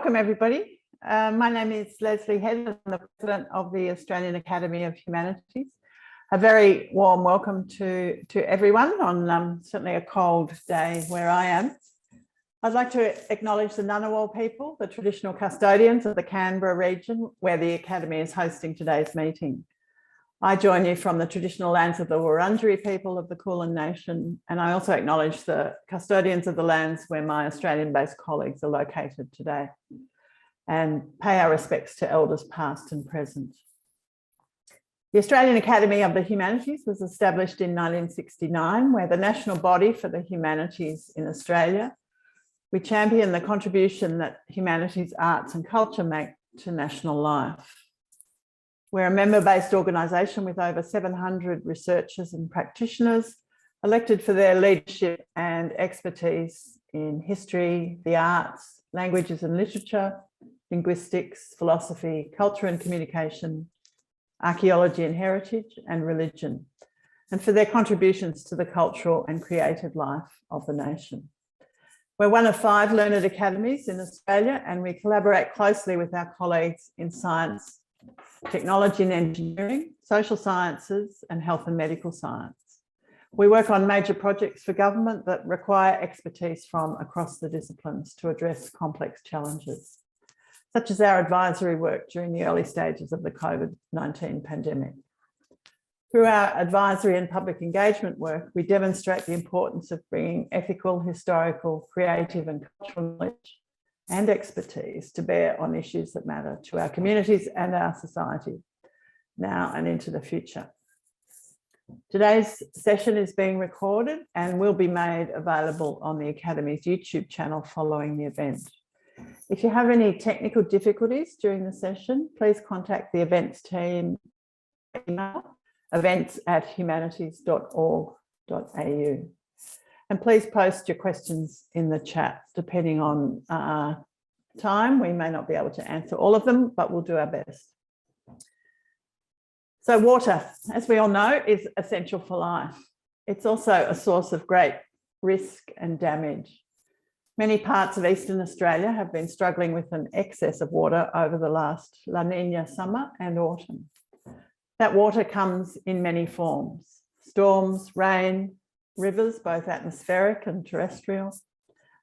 Welcome everybody. My name is Leslie Head. I'm the President of the Australian Academy of Humanities. A very warm welcome to everyone on certainly a cold day where I am. I'd like to acknowledge the Ngunnawal people, the traditional custodians of the Canberra region where the Academy is hosting today's meeting. I join you from the traditional lands of the Wurundjeri people of the Kulin Nation, and I also acknowledge the custodians of the lands where my Australian-based colleagues are located today, and pay our respects to elders past and present. The Australian Academy of the Humanities was established in 1969, where the national body for the humanities in Australia. We champion the contribution that humanities, arts and culture make to national life. We're a member-based organisation with over 700 researchers and practitioners elected for their leadership and expertise in history, the arts, languages and literature, linguistics, philosophy, culture and communication, archaeology and heritage, and religion, and for their contributions to the cultural and creative life of the nation. We're one of 5 learned academies in Australia, and we collaborate closely with our colleagues in science, technology and engineering, social sciences, and health and medical science. We work on major projects for government that require expertise from across the disciplines to address complex challenges, such as our advisory work during the early stages of the COVID-19 pandemic. Through our advisory and public engagement work, we demonstrate the importance of bringing ethical, historical, creative, and cultural knowledge and expertise to bear on issues that matter to our communities and our society now and into the future. Today's session is being recorded and will be made available on the Academy's YouTube channel following the event. If you have any technical difficulties during the session, please contact the events team email events@humanities.org.au. And please post your questions in the chat. Depending on time, we may not be able to answer all of them, but we'll do our best. So water, as we all know, is essential for life. It's also a source of great risk and damage. Many parts of Eastern Australia have been struggling with an excess of water over the last La Niña summer and autumn. That water comes in many forms: storms, rain, rivers, both atmospheric and terrestrial,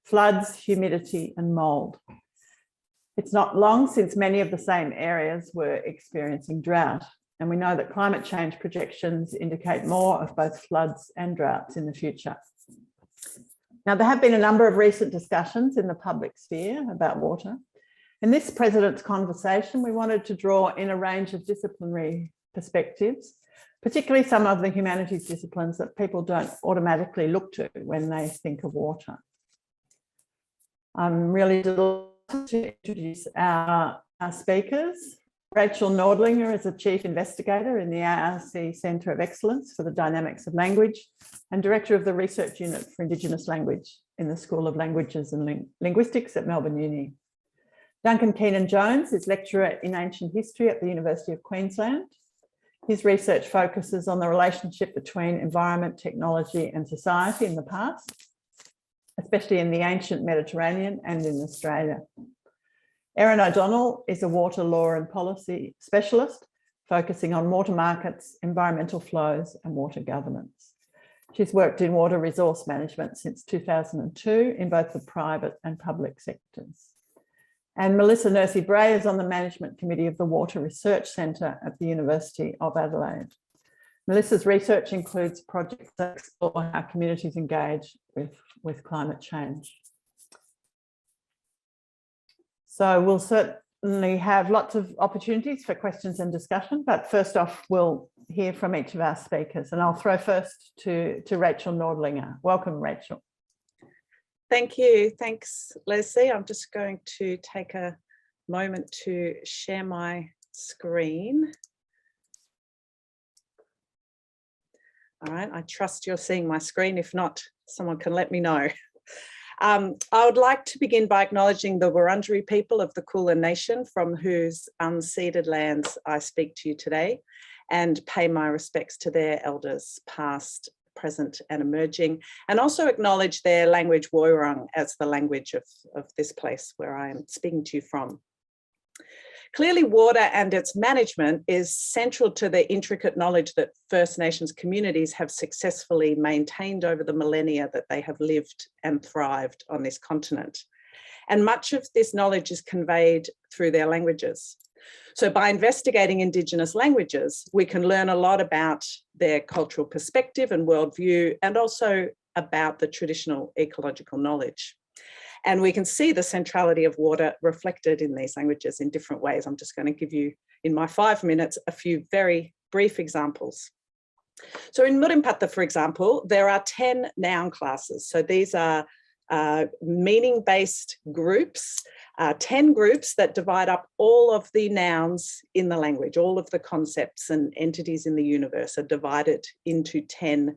floods, humidity, and mould. It's not long since many of the same areas were experiencing drought, and we know that climate change projections indicate more of both floods and droughts in the future. Now, there have been a number of recent discussions in the public sphere about water. In this President's conversation, we wanted to draw in a range of disciplinary perspectives, particularly some of the humanities disciplines that people don't automatically look to when they think of water. I'm really delighted to introduce our speakers. Rachel Nordlinger is a Chief Investigator in the ARC Centre of Excellence for the Dynamics of Language and Director of the Research Unit for Indigenous Language in the School of Languages and Linguistics at Melbourne Uni. Duncan Keenan-Jones is Lecturer in Ancient History at the University of Queensland. His research focuses on the relationship between environment, technology and society in the past, especially in the ancient Mediterranean and in Australia. Erin O'Donnell is a water law and policy specialist, focusing on water markets, environmental flows and water governance. She's worked in water resource management since 2002 in both the private and public sectors. And Melissa Nursey-Bray is on the Management Committee of the Water Research Centre at the University of Adelaide. Melissa's research includes projects that explore how communities engage with climate change. So we'll certainly have lots of opportunities for questions and discussion, but first off, we'll hear from each of our speakers. And I'll throw first to Rachel Nordlinger. Welcome, Rachel. Thank you. Thanks, Leslie. I'm just going to take a moment to share my screen. All right, I trust you're seeing my screen. If not, someone can let me know. I would like to begin by acknowledging the Wurundjeri people of the Kulin Nation, from whose unceded lands I speak to you today, and pay my respects to their elders, past, present and emerging, and also acknowledge their language Woiwurrung as the language of this place where I am speaking to you from. Clearly, water and its management is central to the intricate knowledge that First Nations communities have successfully maintained over the millennia that they have lived and thrived on this continent. And much of this knowledge is conveyed through their languages. So by investigating Indigenous languages, we can learn a lot about their cultural perspective and worldview, and also about the traditional ecological knowledge. And we can see the centrality of water reflected in these languages in different ways. I'm just going to give you, in my 5 minutes, a few very brief examples. So in Murimpata, for example, there are 10 noun classes. So these are meaning-based groups, 10 groups that divide up all of the nouns in the language. All of the concepts and entities in the universe are divided into 10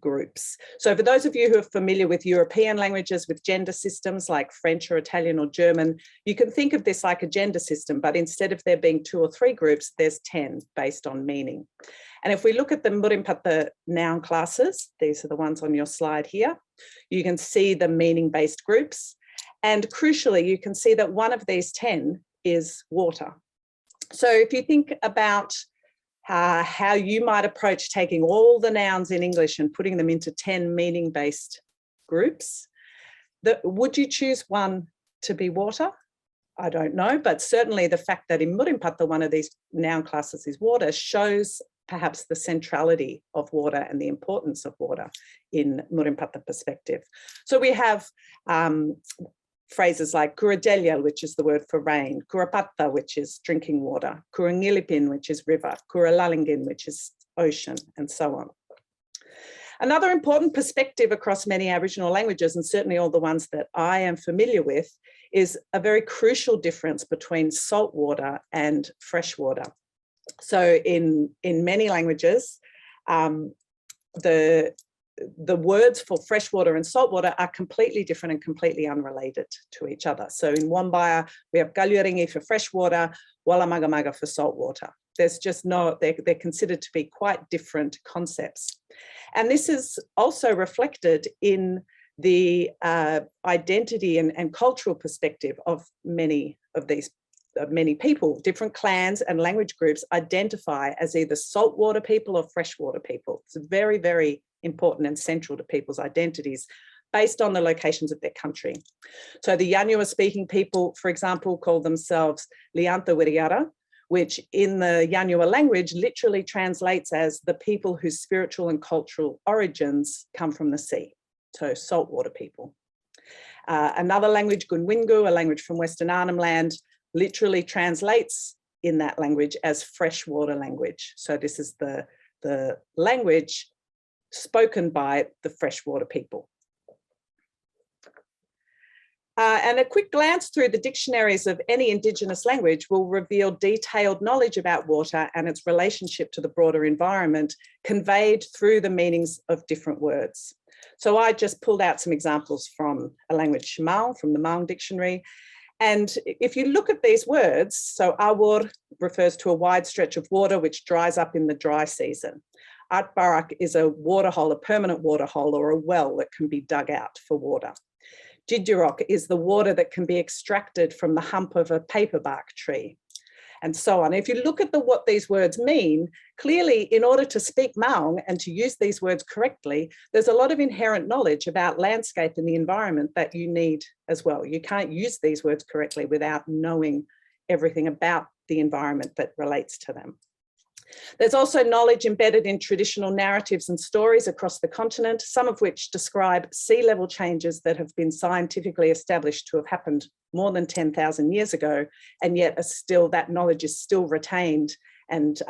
groups. So for those of you who are familiar with European languages with gender systems like French or Italian or German, you can think of this like a gender system, but instead of there being 2 or 3 groups, there's 10 based on meaning. And if we look at the Murimpata noun classes, these are the ones on your slide here, you can see the meaning-based groups. And crucially, you can see that one of these 10 is water. So if you think about how you might approach taking all the nouns in English and putting them into 10 meaning-based groups, would you choose one to be water? I don't know, but certainly the fact that in Murimpata one of these noun classes is water shows perhaps the centrality of water and the importance of water in Murimpata perspective. So we have phrases like Kuradelia, which is the word for rain, Kurapata, which is drinking water, Kurangilipin, which is river, Kuralalingin, which is ocean, and so on. Another important perspective across many Aboriginal languages, and certainly all the ones that I am familiar with, is a very crucial difference between salt water and fresh water. So in many languages, the words for freshwater and saltwater are completely different and completely unrelated to each other. So in Wambaya, we have Galuringi for freshwater, Wallamagamaga for saltwater. There's just no, they're considered to be quite different concepts. And this is also reflected in the identity and cultural perspective of many of these many people. Different clans and language groups identify as either saltwater people or freshwater people. It's very, very important and central to people's identities based on the locations of their country. So the Yanyuwa speaking people, for example, call themselves Lianta Wiriara, which in the Yanyuwa language literally translates as the people whose spiritual and cultural origins come from the sea. So saltwater people. Another language, Gunwingu, a language from Western Arnhem Land, literally translates in that language as freshwater language. So this is the language spoken by the freshwater people. And a quick glance through the dictionaries of any Indigenous language will reveal detailed knowledge about water and its relationship to the broader environment conveyed through the meanings of different words. So I just pulled out some examples from a language Maung, from the Maung dictionary. And if you look at these words, so awor refers to a wide stretch of water which dries up in the dry season. Atbarak is a waterhole, a permanent waterhole or a well that can be dug out for water. Jidurok is the water that can be extracted from the hump of a paperbark tree, and so on. If you look at what these words mean, clearly in order to speak Maung and to use these words correctly, there's a lot of inherent knowledge about landscape and the environment that you need as well. You can't use these words correctly without knowing everything about the environment that relates to them. There's also knowledge embedded in traditional narratives and stories across the continent, some of which describe sea level changes that have been scientifically established to have happened more than 10,000 years ago, and yet that knowledge is still retained and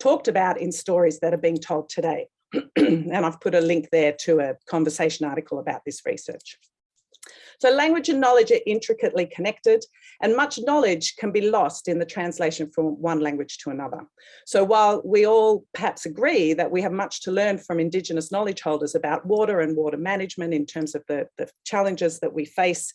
talked about in stories that are being told today. And I've put a link there to a conversation article about this research. So language and knowledge are intricately connected, and much knowledge can be lost in the translation from one language to another. So while we all perhaps agree that we have much to learn from Indigenous knowledge holders about water and water management in terms of the challenges that we face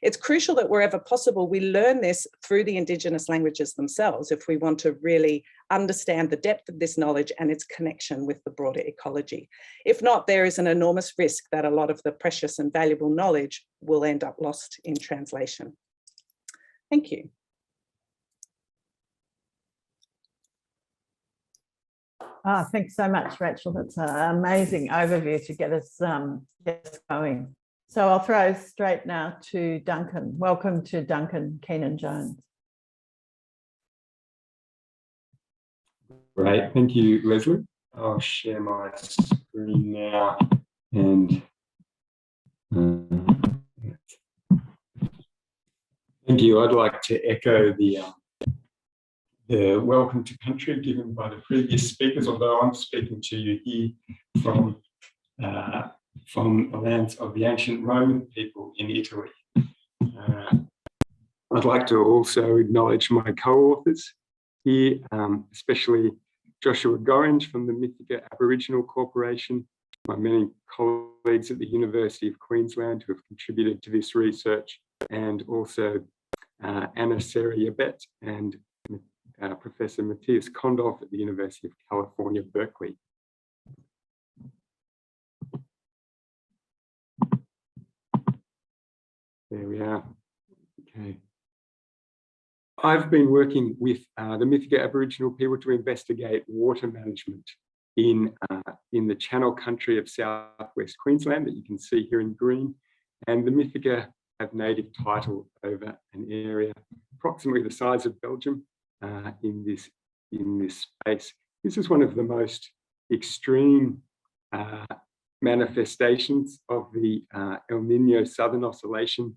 It's crucial that wherever possible, we learn this through the Indigenous languages themselves if we want to really understand the depth of this knowledge and its connection with the broader ecology. If not, there is an enormous risk that a lot of the precious and valuable knowledge will end up lost in translation. Thank you. Thanks so much, Rachel. That's an amazing overview to get us going. So I'll throw straight now to Duncan. Welcome to Duncan Keenan-Jones. Great, thank you, Leslie. I'll share my screen now and thank you. I'd like to echo the welcome to country given by the previous speakers, although I'm speaking to you here from the lands of the ancient Roman people in Italy. I'd like to also acknowledge my co-authors here, especially Joshua Gorringe from the Mythica Aboriginal Corporation, my many colleagues at the University of Queensland who have contributed to this research, and also Anna Serra-Yabet and Professor Matthias Kondolf at the University of California, Berkeley. There we are. Okay. I've been working with the Mythica Aboriginal people to investigate water management in the Channel Country of southwest Queensland that you can see here in green. And the Mythica have native title over an area approximately the size of Belgium in this space. This is one of the most extreme manifestations of the El Niño Southern Oscillation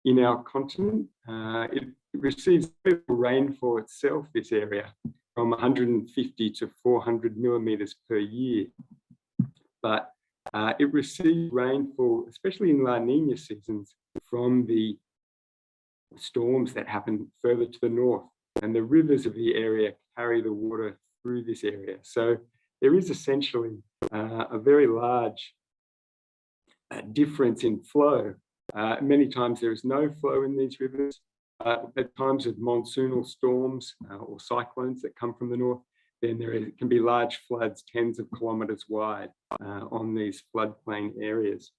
in our continent. It receives rainfall itself, this area, from 150 to 400 millimeters per year. But it receives rainfall, especially in La Niña seasons, from the storms that happen further to the north. And the rivers of the area carry the water through this area. So there is essentially a very large difference in flow. Many times there is no flow in these rivers. At times of monsoonal storms or cyclones that come from the north, then there can be large floods tens of kilometres wide on these floodplain areas.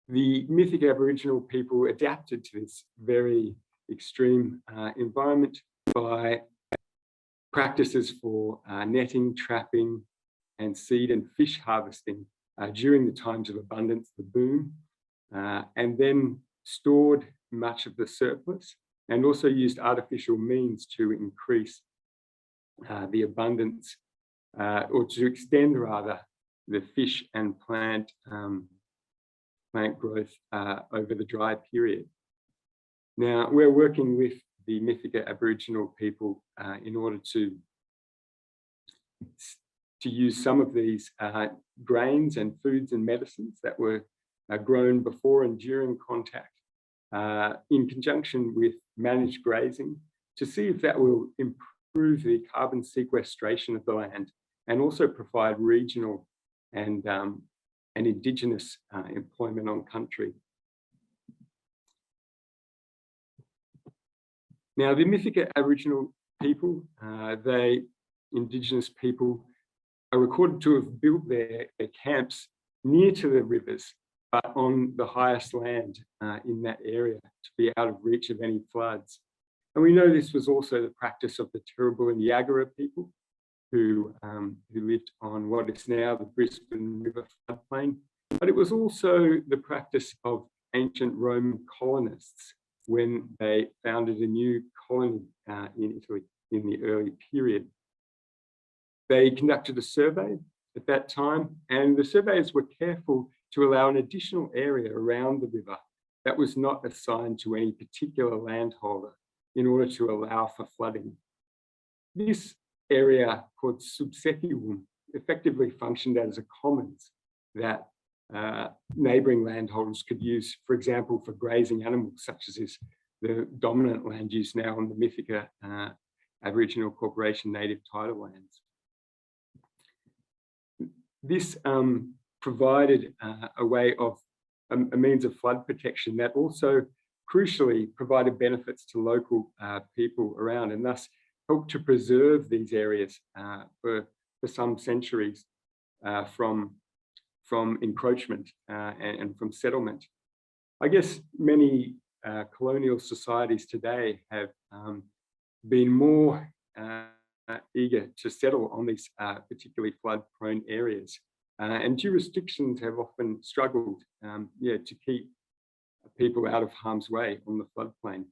The Mythic Aboriginal people adapted to this very extreme environment by practices for netting, trapping, and seed and fish harvesting during the times of abundance, the boom, and then stored much of the surplus and also used artificial means to increase the abundance or to extend rather the fish and plant growth over the dry period. Now, we're working with the Mythica Aboriginal people in order to use some of these grains and foods and medicines that were grown before and during contact in conjunction with managed grazing to see if that will improve the carbon sequestration of the land and also provide regional and Indigenous employment on country. Now, the Mythica Aboriginal people, Indigenous people, are recorded to have built their camps near to the rivers, but on the highest land in that area to be out of reach of any floods. And we know this was also the practice of the Turrbal and Yagara people who lived on what is now the Brisbane River floodplain. But it was also the practice of ancient Roman colonists when they founded a new colony in Italy in the early period. They conducted a survey at that time, and the surveyors were careful to allow an additional area around the river that was not assigned to any particular landholder in order to allow for flooding. This area called subsequium effectively functioned as a commons that neighbouring landholders could use, for example, for grazing animals, such as is the dominant land use now on the Mythica Aboriginal Corporation native title lands. This provided a way of a means of flood protection that also crucially provided benefits to local people around, and thus helped to preserve these areas for some centuries from encroachment and from settlement. I guess many colonial societies today have been more eager to settle on these particularly flood-prone areas, and jurisdictions have often struggled, to keep people out of harm's way on the floodplain.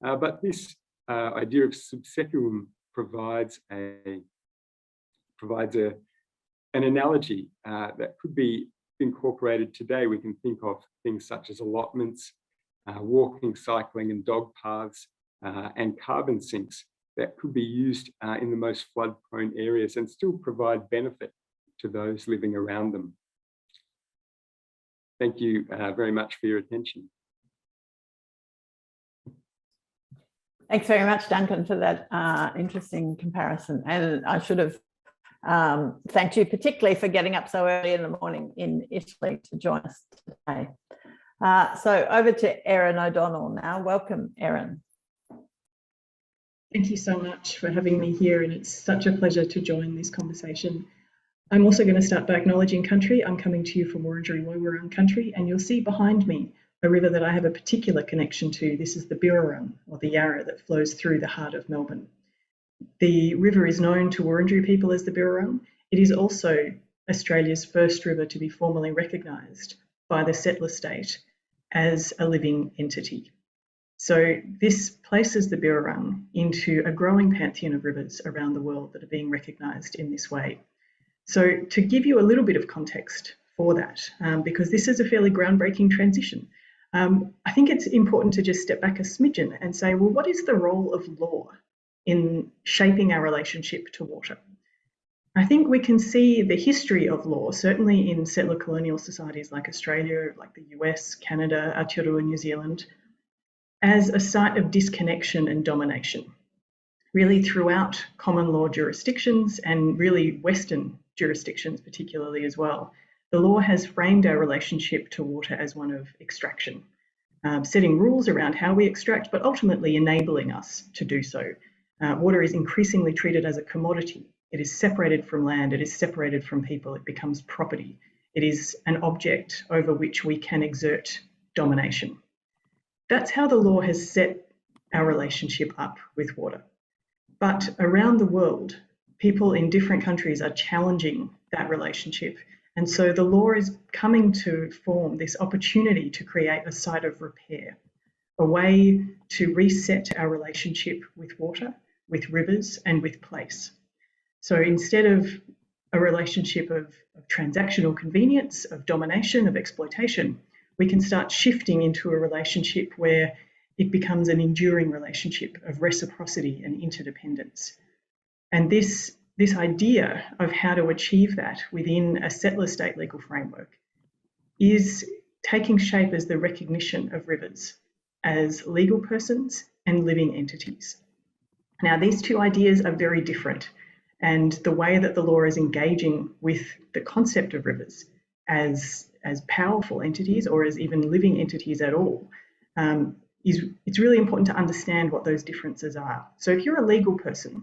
But this idea of subsequum provides an analogy that could be incorporated today. We can think of things such as allotments, walking, cycling and dog paths, and carbon sinks that could be used in the most flood-prone areas and still provide benefit to those living around them. Thank you very much for your attention. Thanks very much, Duncan, for that interesting comparison. And I should have thanked you particularly for getting up so early in the morning in Italy to join us today. So over to Erin O'Donnell now. Welcome, Erin. Thank you so much for having me here, and it's such a pleasure to join this conversation. I'm also going to start by acknowledging country. I'm coming to you from Wurundjeri Woiwurrung country, and you'll see behind me a river that I have a particular connection to. This is the Birrarung, or the Yarra, that flows through the heart of Melbourne. The river is known to Wurundjeri people as the Birrarung. It is also Australia's first river to be formally recognised by the settler state as a living entity. So this places the Birrarung into a growing pantheon of rivers around the world that are being recognised in this way. So to give you a little bit of context for that, because this is a fairly groundbreaking transition, I think it's important to just step back a smidgen and say, well, what is the role of law in shaping our relationship to water? I think we can see the history of law, certainly in settler colonial societies like Australia, like the US, Canada, Aotearoa, New Zealand, as a site of disconnection and domination, really throughout common law jurisdictions and really Western jurisdictions particularly as well. The law has framed our relationship to water as one of extraction, setting rules around how we extract, but ultimately enabling us to do so. Water is increasingly treated as a commodity. It is separated from land, it is separated from people, it becomes property. It is an object over which we can exert domination. That's how the law has set our relationship up with water. But around the world, people in different countries are challenging that relationship. And so the law is coming to form this opportunity to create a site of repair, a way to reset our relationship with water, with rivers, and with place. So instead of a relationship of transactional convenience, of domination, of exploitation, we can start shifting into a relationship where it becomes an enduring relationship of reciprocity and interdependence. And this idea of how to achieve that within a settler state legal framework is taking shape as the recognition of rivers as legal persons and living entities. Now, these two ideas are very different, and the way that the law is engaging with the concept of rivers as powerful entities or as even living entities at all, it's really important to understand what those differences are. So if you're a legal person,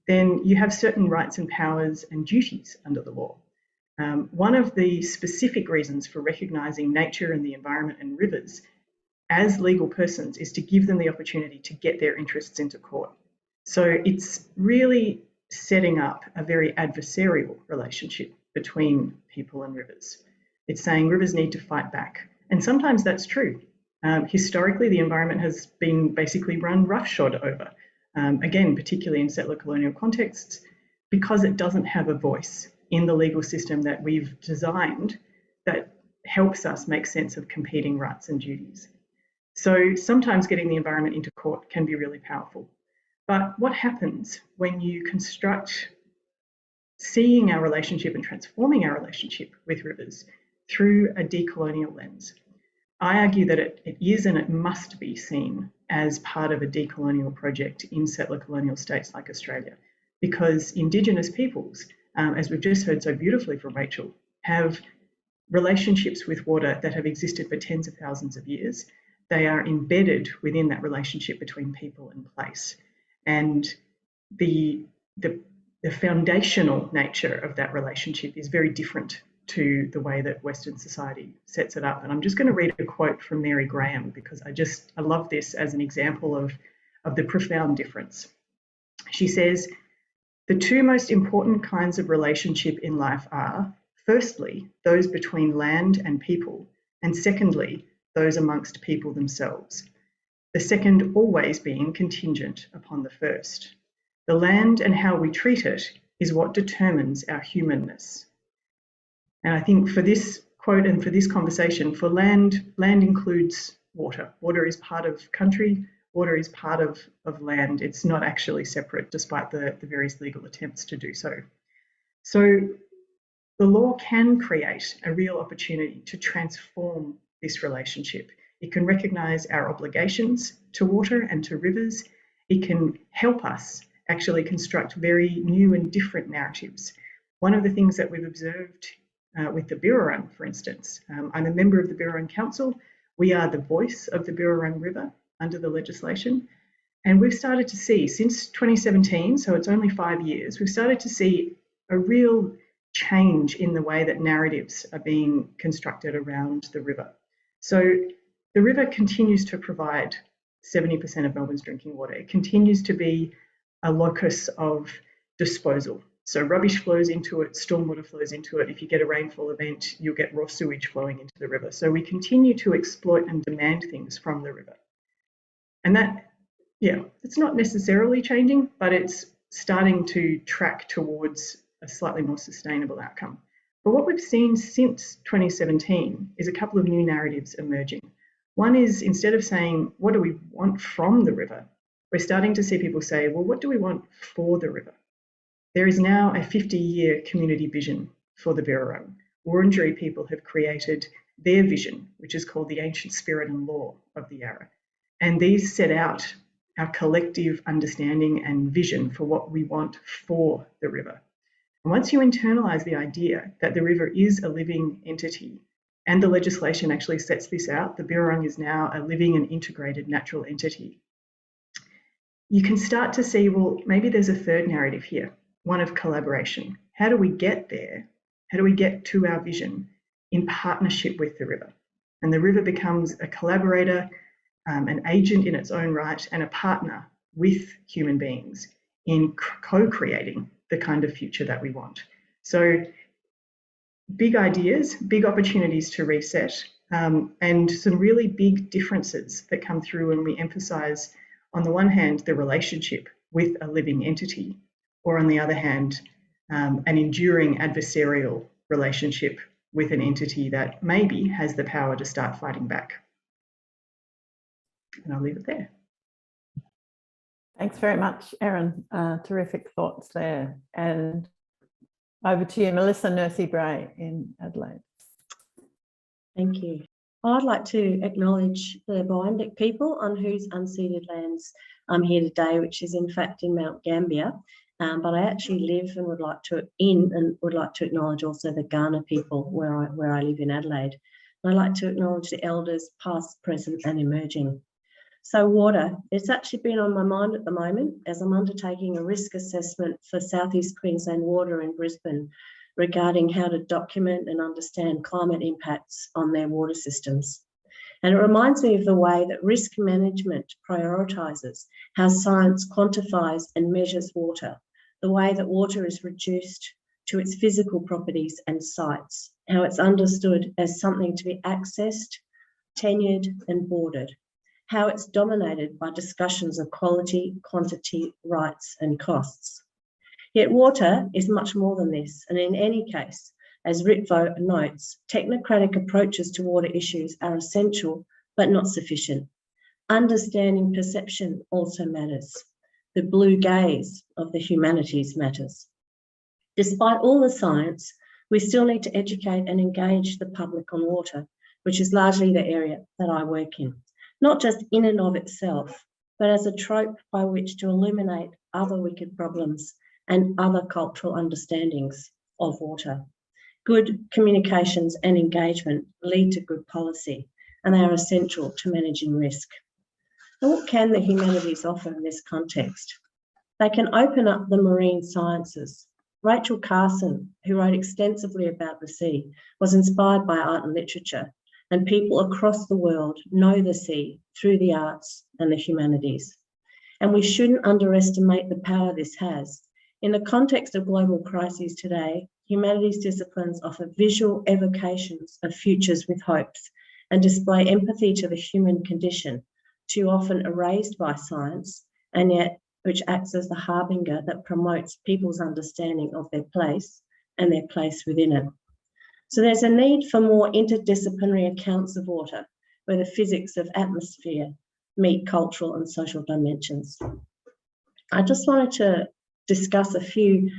then you have certain rights and powers and duties under the law. One of the specific reasons for recognising nature and the environment and rivers as legal persons is to give them the opportunity to get their interests into court. So it's really setting up a very adversarial relationship between people and rivers. It's saying rivers need to fight back. And sometimes that's true. Historically, the environment has been basically run roughshod over. Again, particularly in settler colonial contexts, because it doesn't have a voice in the legal system that we've designed that helps us make sense of competing rights and duties. So sometimes getting the environment into court can be really powerful. But what happens when you construct seeing our relationship and transforming our relationship with rivers through a decolonial lens? I argue that it is and it must be seen as part of a decolonial project in settler colonial states like Australia, because Indigenous peoples, as we've just heard so beautifully from Rachel, have relationships with water that have existed for tens of thousands of years. They are embedded within that relationship between people and place. And the foundational nature of that relationship is very different to the way that Western society sets it up. And I'm just going to read a quote from Mary Graham, because I love this as an example of the profound difference. She says, "The two most important kinds of relationship in life are, firstly, those between land and people, and secondly, those amongst people themselves. The second always being contingent upon the first. The land and how we treat it is what determines our humanness." And I think for this quote and for this conversation, for land includes water. Water is part of country. Water is part of land. It's not actually separate, despite the various legal attempts to do so. So the law can create a real opportunity to transform this relationship. It can recognise our obligations to water and to rivers. It can help us actually construct very new and different narratives. One of the things that we've observed with the Birrarung, for instance, I'm a member of the Birrarung Council. We are the voice of the Birrarung River under the legislation. And we've started to see, since 2017, so it's only 5 years, we've started to see a real change in the way that narratives are being constructed around the river. So the river continues to provide 70% of Melbourne's drinking water. It continues to be a locus of disposal. So rubbish flows into it, stormwater flows into it. If you get a rainfall event, you'll get raw sewage flowing into the river. So we continue to exploit and demand things from the river. And that, it's not necessarily changing, but it's starting to track towards a slightly more sustainable outcome. But what we've seen since 2017 is a couple of new narratives emerging. One is, instead of saying, what do we want from the river? We're starting to see people say, well, what do we want for the river? There is now a 50-year community vision for the Birrarung. Wurundjeri people have created their vision, which is called the Ancient Spirit and Law of the Yarra. And these set out our collective understanding and vision for what we want for the river. And once you internalise the idea that the river is a living entity, and the legislation actually sets this out, the Birrarung is now a living and integrated natural entity, you can start to see, well, maybe there's a third narrative here, one of collaboration. How do we get there? How do we get to our vision in partnership with the river? And the river becomes a collaborator, an agent in its own right, and a partner with human beings in co-creating the kind of future that we want. So big ideas, big opportunities to reset, and some really big differences that come through when we emphasise, on the one hand, the relationship with a living entity, or on the other hand, an enduring adversarial relationship with an entity that maybe has the power to start fighting back. And I'll leave it there. Thanks very much, Erin. Terrific thoughts there. And over to you, Melissa Nursey-Bray in Adelaide. Thank you. I'd like to acknowledge the Boandic people on whose unceded lands I'm here today, which is in fact in Mount Gambier. But I actually live and would like to acknowledge also the Kaurna people where I live in Adelaide. And I'd like to acknowledge the elders past, present and emerging. So water, it's actually been on my mind at the moment as I'm undertaking a risk assessment for South East Queensland Water in Brisbane regarding how to document and understand climate impacts on their water systems. And it reminds me of the way that risk management prioritises how science quantifies and measures water, the way that water is reduced to its physical properties and sites, how it's understood as something to be accessed, tenured and bordered, how it's dominated by discussions of quality, quantity, rights and costs. Yet water is much more than this, and in any case, as Ritvo notes, technocratic approaches to water issues are essential but not sufficient. Understanding perception also matters. The blue gaze of the humanities matters. Despite all the science, we still need to educate and engage the public on water, which is largely the area that I work in. Not just in and of itself, but as a trope by which to illuminate other wicked problems and other cultural understandings of water. Good communications and engagement lead to good policy, and they are essential to managing risk. Now, what can the humanities offer in this context? They can open up the marine sciences. Rachel Carson, who wrote extensively about the sea, was inspired by art and literature, and people across the world know the sea through the arts and the humanities. And we shouldn't underestimate the power this has. In the context of global crises today, humanities disciplines offer visual evocations of futures with hopes and display empathy to the human condition, too often erased by science, and yet which acts as the harbinger that promotes people's understanding of their place and their place within it. So there's a need for more interdisciplinary accounts of water, where the physics of atmosphere meet cultural and social dimensions. I just wanted to discuss a few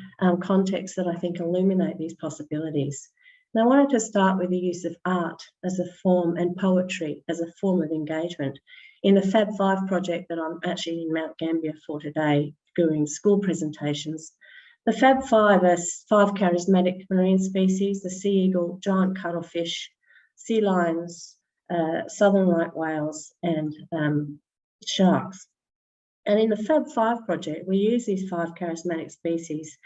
contexts that I think illuminate these possibilities. And I wanted to start with the use of art as a form and poetry as a form of engagement. In the Fab Five project that I'm actually in Mount Gambier for today, doing school presentations, the Fab Five are 5 charismatic marine species: the sea eagle, giant cuttlefish, sea lions, southern right whales, and sharks. And in the Fab Five project, we use these 5 charismatic species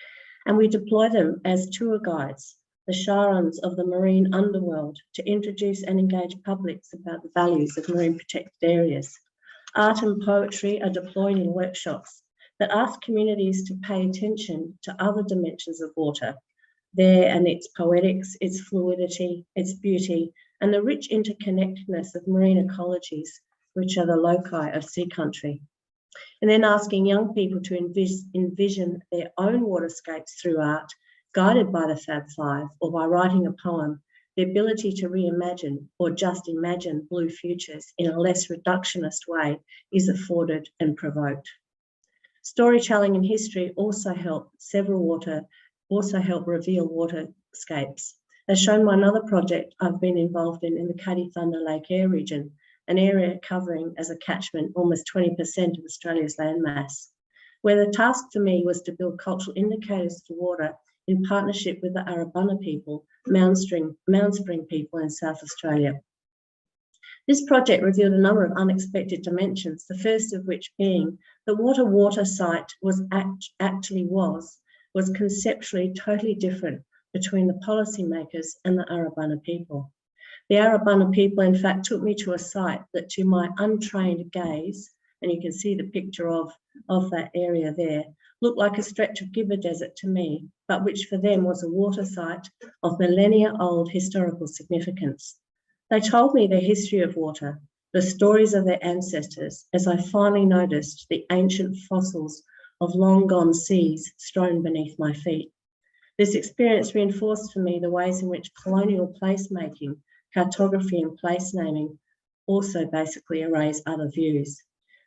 and we deploy them as tour guides, the Sharons of the marine underworld, to introduce and engage publics about the values of marine protected areas. Art and poetry are deployed in workshops that ask communities to pay attention to other dimensions of water, there and its poetics, its fluidity, its beauty, and the rich interconnectedness of marine ecologies, which are the loci of sea country. And then asking young people to envision their own waterscapes through art, guided by the Fab Five, or by writing a poem, the ability to reimagine or just imagine blue futures in a less reductionist way is afforded and provoked. Storytelling and history also help reveal waterscapes. As shown by another project I've been involved in the Cuddy Thunder Lake Eyre region, an area covering as a catchment almost 20% of Australia's landmass, where the task for me was to build cultural indicators for water in partnership with the Arabana people, Mound Spring people in South Australia. This project revealed a number of unexpected dimensions, the first of which being that what a water site actually was conceptually totally different between the policymakers and the Arabana people. The Arabana people, in fact, took me to a site that, to my untrained gaze, and you can see the picture of that area there, looked like a stretch of Gibber Desert to me, but which for them was a water site of millennia-old historical significance. They told me the history of water, the stories of their ancestors, as I finally noticed the ancient fossils of long-gone seas strewn beneath my feet. This experience reinforced for me the ways in which colonial placemaking, cartography and place naming also basically erase other views.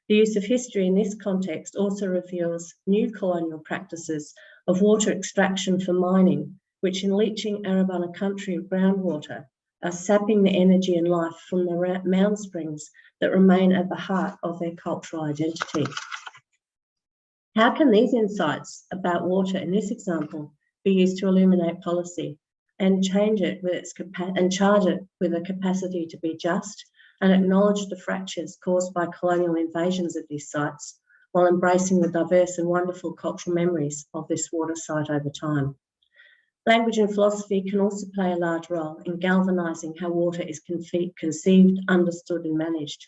The use of history in this context also reveals new colonial practices of water extraction for mining, which in leaching Arabana country of groundwater are sapping the energy and life from the mound springs that remain at the heart of their cultural identity. How can these insights about water in this example be used to illuminate policy and charge it with a capacity to be just and acknowledge the fractures caused by colonial invasions of these sites, while embracing the diverse and wonderful cultural memories of this water site over time? Language and philosophy can also play a large role in galvanising how water is conceived, understood and managed.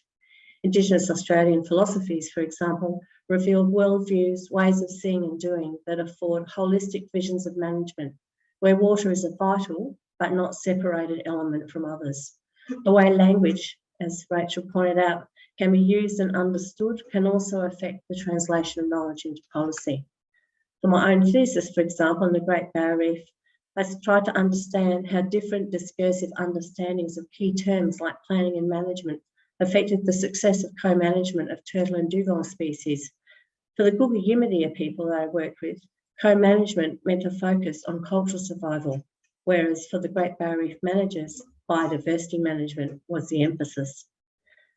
Indigenous Australian philosophies, for example, revealed worldviews, ways of seeing and doing that afford holistic visions of management, where water is a vital but not separated element from others. The way language, as Rachel pointed out, can be used and understood can also affect the translation of knowledge into policy. For my own thesis, for example, in the Great Barrier Reef, I tried to understand how different discursive understandings of key terms like planning and management affected the success of co-management of turtle and dugong species. For the Gulga Yimithirr people that I worked with, co-management meant a focus on cultural survival, whereas for the Great Barrier Reef managers, biodiversity management was the emphasis.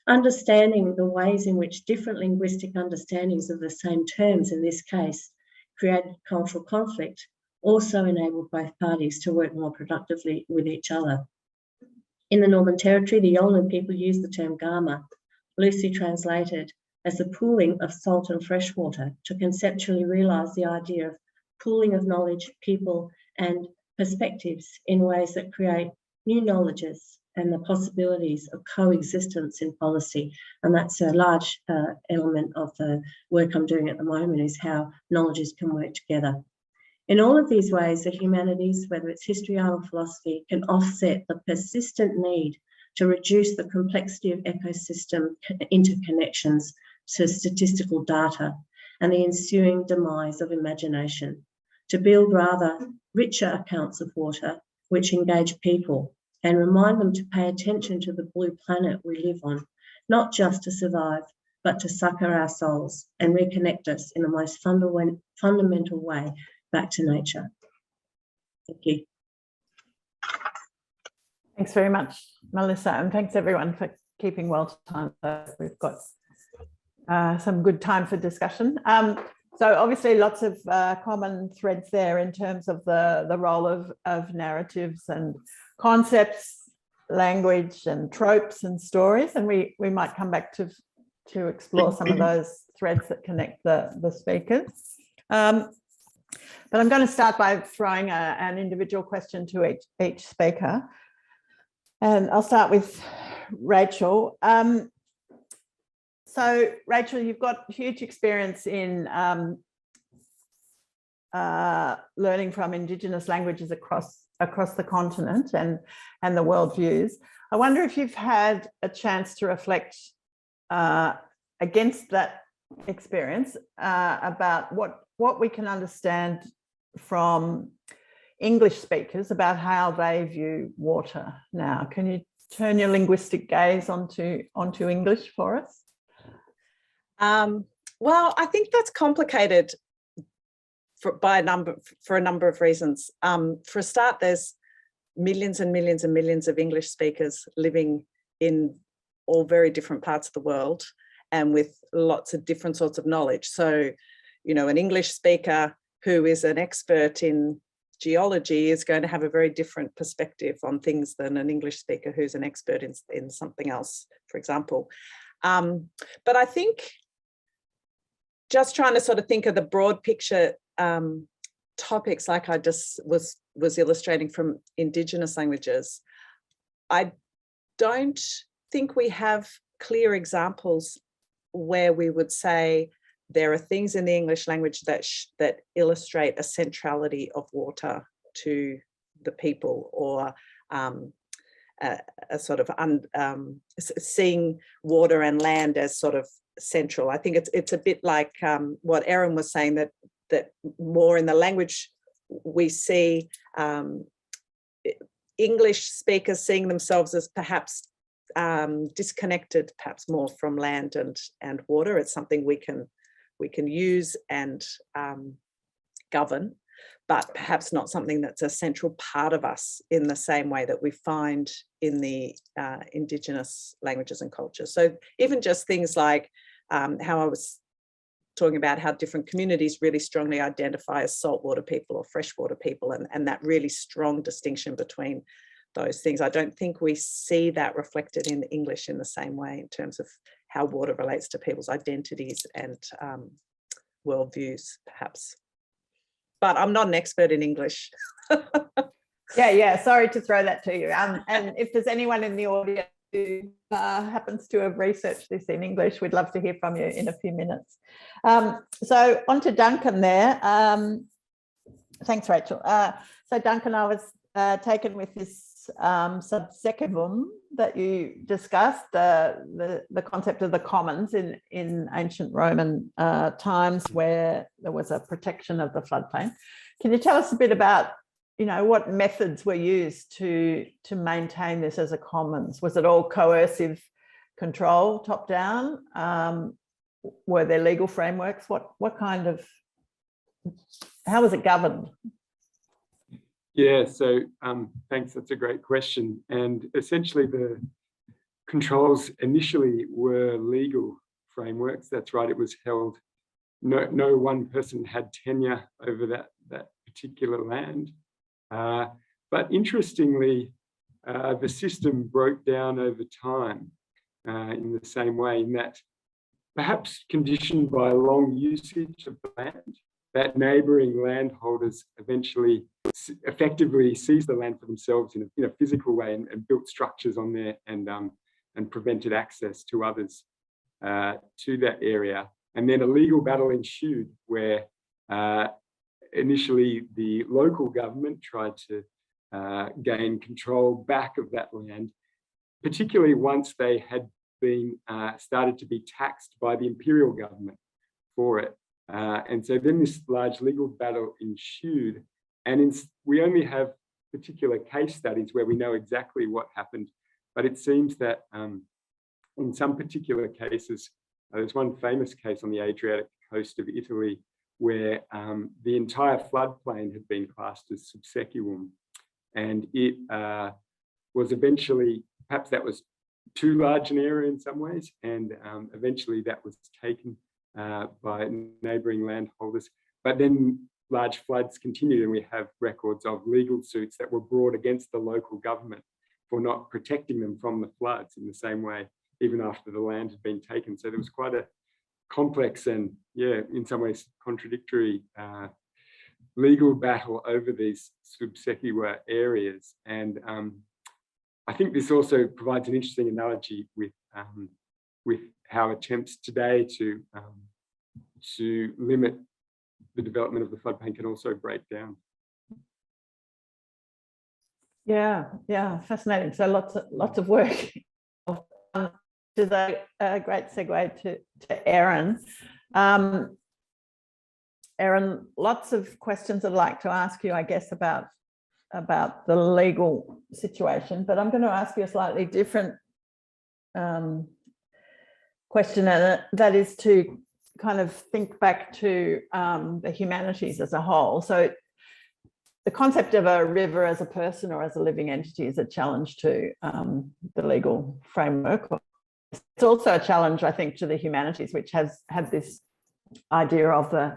Understanding the ways in which different linguistic understandings of the same terms in this case created cultural conflict also enabled both parties to work more productively with each other. In the Northern Territory, the Yolngu people use the term gama, loosely translated as the pooling of salt and fresh water, to conceptually realise the idea of pooling of knowledge, people and perspectives in ways that create new knowledges and the possibilities of coexistence in policy. And that's a large element of the work I'm doing at the moment, is how knowledges can work together. In all of these ways, the humanities, whether it's history, art or philosophy, can offset the persistent need to reduce the complexity of ecosystem interconnections to statistical data and the ensuing demise of imagination, to build rather richer accounts of water which engage people and remind them to pay attention to the blue planet we live on, not just to survive, but to succour our souls and reconnect us in the most fundamental way back to nature. Thank you. Thanks very much, Melissa, and thanks everyone for keeping well to time. We've got some good time for discussion. So obviously lots of common threads there in terms of the role of narratives and concepts, language and tropes and stories, and we might come back to explore some of those threads that connect the speakers. But I'm going to start by throwing an individual question to each speaker. And I'll start with Rachel. So Rachel, you've got huge experience in learning from Indigenous languages across the continent and the worldviews. I wonder if you've had a chance to reflect against that experience about what we can understand from English speakers about how they view water now. Can you turn your linguistic gaze onto English for us? Well, I think that's complicated for a number of reasons. For a start, there's millions and millions and millions of English speakers living in all very different parts of the world and with lots of different sorts of knowledge. So, you know, an English speaker who is an expert in geology is going to have a very different perspective on things than an English speaker who's an expert in something else, for example. But I think just trying to sort of think of the broad picture topics, like I just was illustrating from Indigenous languages, I don't think we have clear examples where we would say there are things in the English language that illustrate a centrality of water to the people, or a sort of seeing water and land as sort of central. I think it's a bit like what Erin was saying, that more in the language we see English speakers seeing themselves as perhaps disconnected, perhaps more from land and water. It's something we can use and govern, but perhaps not something that's a central part of us in the same way that we find in the Indigenous languages and cultures. So even just things like how I was talking about how different communities really strongly identify as saltwater people or freshwater people, and that really strong distinction between those things. I don't think we see that reflected in English in the same way in terms of how water relates to people's identities and worldviews, perhaps. But I'm not an expert in English. Yeah, sorry to throw that to you. And if there's anyone in the audience who happens to have researched this in English, we'd love to hear from you in a few minutes. So on to Duncan there. Thanks, Rachel. So Duncan, I was taken with this subsecavum that you discussed, the concept of the commons in ancient Roman times, where there was a protection of the floodplain. Can you tell us a bit about, you know, what methods were used to maintain this as a commons? Was it all coercive control, top down? Were there legal frameworks? What kind of, how was it governed? Yeah, so thanks, that's a great question. And essentially the controls initially were legal frameworks. That's right, it was held, no one person had tenure over that particular land. But interestingly, the system broke down over time in the same way, in that perhaps conditioned by long usage of the land, that neighbouring landholders eventually effectively seized the land for themselves in a physical way and built structures on there and prevented access to others to that area. And then a legal battle ensued where initially the local government tried to gain control back of that land, particularly once they had been started to be taxed by the imperial government for it. And so then this large legal battle ensued, and we only have particular case studies where we know exactly what happened, but it seems that in some particular cases, there's one famous case on the Adriatic coast of Italy where the entire floodplain had been classed as subsequum, and it was eventually, perhaps that was too large an area in some ways, and eventually that was taken by neighbouring landholders. But then large floods continued, and we have records of legal suits that were brought against the local government for not protecting them from the floods in the same way, even after the land had been taken. So there was quite a complex and, yeah, in some ways contradictory legal battle over these subsequia areas. And I think this also provides an interesting analogy with how attempts today to limit the development of the floodplain can also break down. Yeah, fascinating. So lots of work. Which is a great segue to Erin. Erin, lots of questions I'd like to ask you, I guess, about the legal situation, but I'm going to ask you a slightly different question, and that is to kind of think back to the humanities as a whole. So the concept of a river as a person or as a living entity is a challenge to the legal framework. It's also a challenge, I think, to the humanities, which has had this idea of the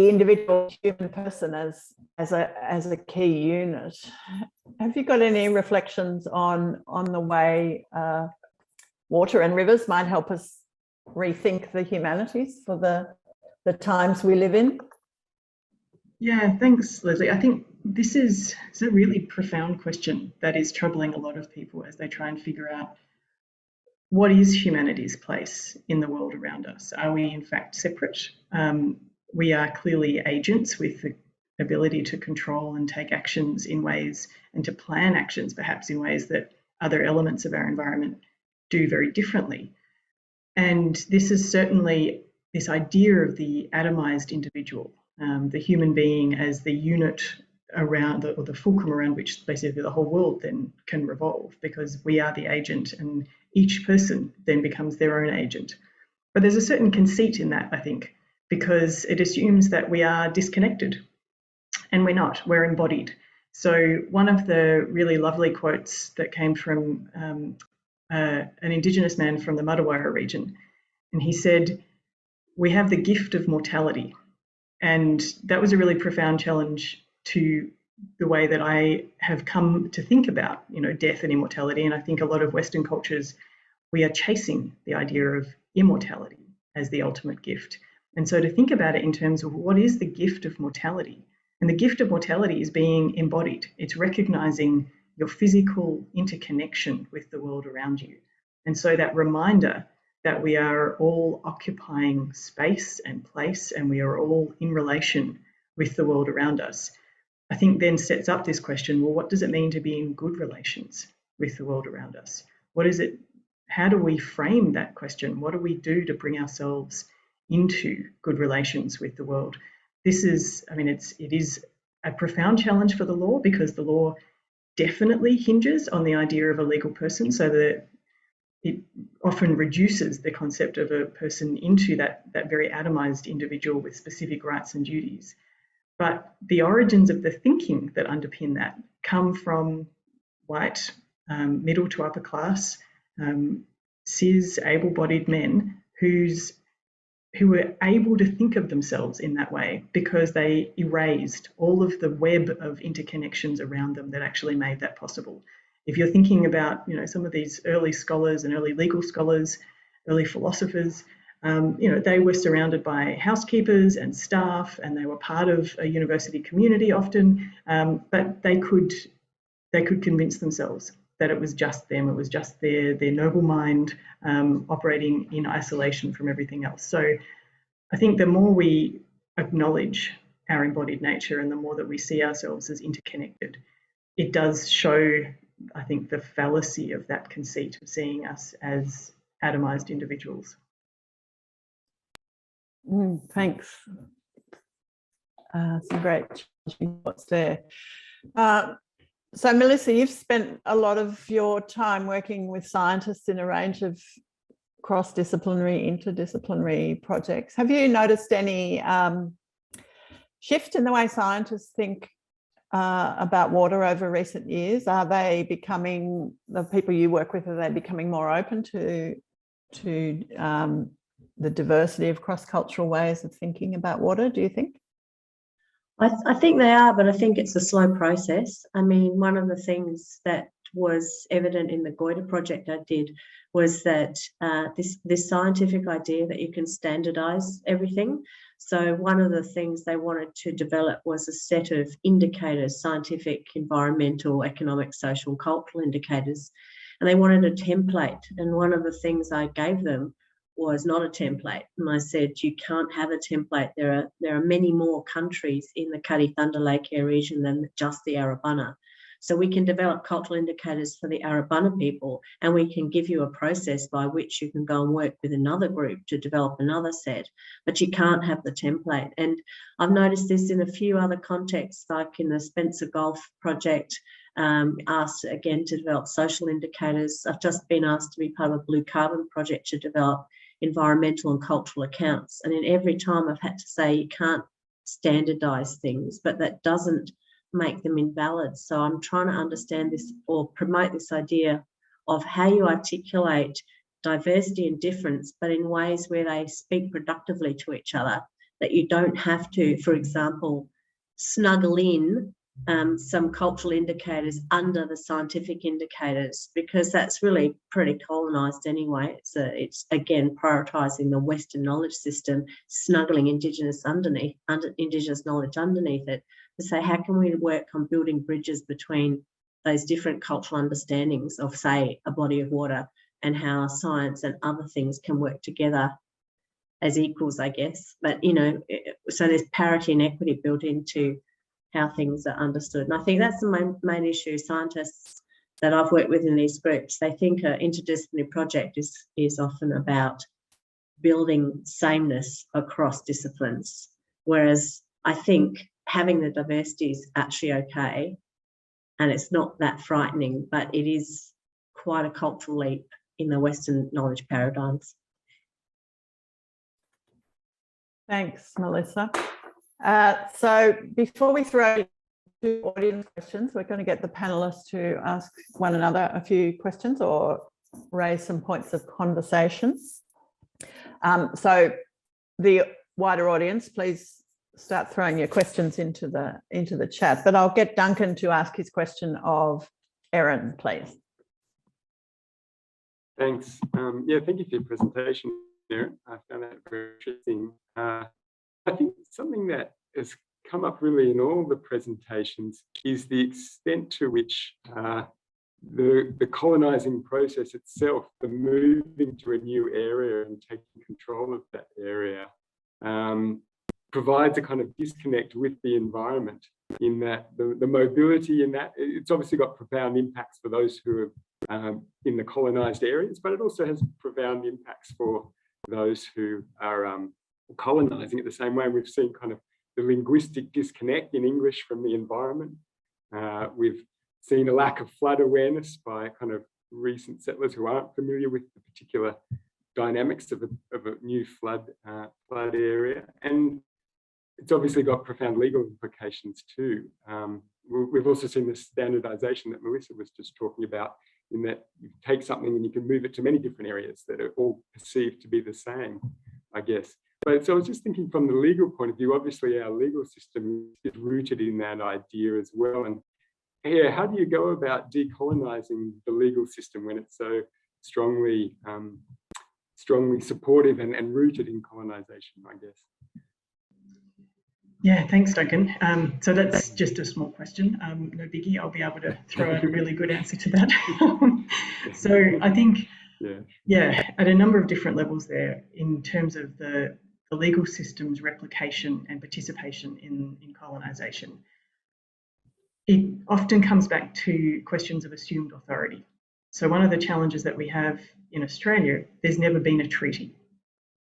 individual human person as a key unit. Have you got any reflections on the way water and rivers might help us rethink the humanities for the times we live in? Yeah, thanks, Leslie. I think this is a really profound question that is troubling a lot of people as they try and figure out what is humanity's place in the world around us. Are we in fact separate? We are clearly agents with the ability to control and take actions in ways, and to plan actions perhaps in ways that other elements of our environment do very differently. And this is certainly this idea of the atomized individual, the human being as the unit around, or the fulcrum around which basically the whole world then can revolve, because we are the agent and each person then becomes their own agent. But there's a certain conceit in that, I think, because it assumes that we are disconnected, and we're not, we're embodied. So one of the really lovely quotes that came from an Indigenous man from the Martuwarra region, and he said, "We have the gift of mortality." And that was a really profound challenge to the way that I have come to think about, death and immortality. And I think a lot of Western cultures, we are chasing the idea of immortality as the ultimate gift. And so to think about it in terms of what is the gift of mortality? And the gift of mortality is being embodied. It's recognizing your physical interconnection with the world around you. And so that reminder that we are all occupying space and place, and we are all in relation with the world around us, I think then sets up this question, well, what does it mean to be in good relations with the world around us? What is it? How do we frame that question? What do we do to bring ourselves into good relations with the world? This is, it is a profound challenge for the law, because the law definitely hinges on the idea of a legal person, so that it often reduces the concept of a person into that very atomized individual with specific rights and duties. But the origins of the thinking that underpin that come from white, middle to upper class, cis, able-bodied men who who were able to think of themselves in that way because they erased all of the web of interconnections around them that actually made that possible. If you're thinking about, some of these early scholars and early legal scholars, early philosophers, they were surrounded by housekeepers and staff, and they were part of a university community often, but they could convince themselves that it was just them, it was just their noble mind operating in isolation from everything else. So I think the more we acknowledge our embodied nature and the more that we see ourselves as interconnected, it does show, I think, the fallacy of that conceit of seeing us as atomized individuals. Thanks. Some great thoughts there. So Melissa, you've spent a lot of your time working with scientists in a range of cross-disciplinary, interdisciplinary projects. Have you noticed any shift in the way scientists think about water over recent years? Are they becoming, the people you work with, are they becoming more open to the diversity of cross-cultural ways of thinking about water, do you think? I think they are, but I think it's a slow process. I mean, one of the things that was evident in the Goiter project I did was that this scientific idea that you can standardise everything. So one of the things they wanted to develop was a set of indicators, scientific, environmental, economic, social, cultural indicators, and they wanted a template. And one of the things I gave them was not a template. And I said, you can't have a template. There are many more countries in the Cuddy Thunder Lake Air region than just the Arabana. So we can develop cultural indicators for the Arabana people, and we can give you a process by which you can go and work with another group to develop another set, but you can't have the template. And I've noticed this in a few other contexts, like in the Spencer Gulf project, asked again to develop social indicators. I've just been asked to be part of a blue carbon project to develop environmental and cultural accounts. And in every time I've had to say you can't standardise things, but that doesn't make them invalid. So I'm trying to understand this or promote this idea of how you articulate diversity and difference, but in ways where they speak productively to each other, that you don't have to, for example, snuggle in some cultural indicators under the scientific indicators, because that's really pretty colonised anyway. It's again prioritising the Western knowledge system, snuggling Indigenous knowledge underneath it, to say how can we work on building bridges between those different cultural understandings of, say, a body of water, and how science and other things can work together as equals, I guess. But so there's parity and equity built into how things are understood. And I think that's the main issue. Scientists that I've worked with in these groups, they think an interdisciplinary project is often about building sameness across disciplines, whereas I think having the diversity is actually okay, and it's not that frightening, but it is quite a cultural leap in the Western knowledge paradigms. Thanks, Melissa. So before we throw to audience questions, we're going to get the panelists to ask one another a few questions or raise some points of conversation. So the wider audience, please start throwing your questions into the chat, but I'll get Duncan to ask his question of Erin, please. Thanks. Yeah, thank you for your presentation, Erin. I found that very interesting. I think something that has come up really in all the presentations is the extent to which the colonising process itself, the moving to a new area and taking control of that area, provides a kind of disconnect with the environment, in that the mobility in that, it's obviously got profound impacts for those who are in the colonised areas, but it also has profound impacts for those who are colonising it the same way. And we've seen kind of the linguistic disconnect in English from the environment. We've seen a lack of flood awareness by kind of recent settlers who aren't familiar with the particular dynamics of a new flood area. And it's obviously got profound legal implications too. We've also seen the standardization that Melissa was just talking about, in that you take something and you can move it to many different areas that are all perceived to be the same, I guess. But so I was just thinking from the legal point of view, obviously our legal system is rooted in that idea as well. And yeah, how do you go about decolonizing the legal system when it's so strongly supportive and rooted in colonization, I guess? Yeah, thanks, Duncan. So that's just a small question. No biggie, I'll be able to throw out a really good answer to that. So I think, yeah, at a number of different levels there, in terms of the legal system's replication and participation in colonisation, it often comes back to questions of assumed authority. So one of the challenges that we have in Australia, there's never been a treaty.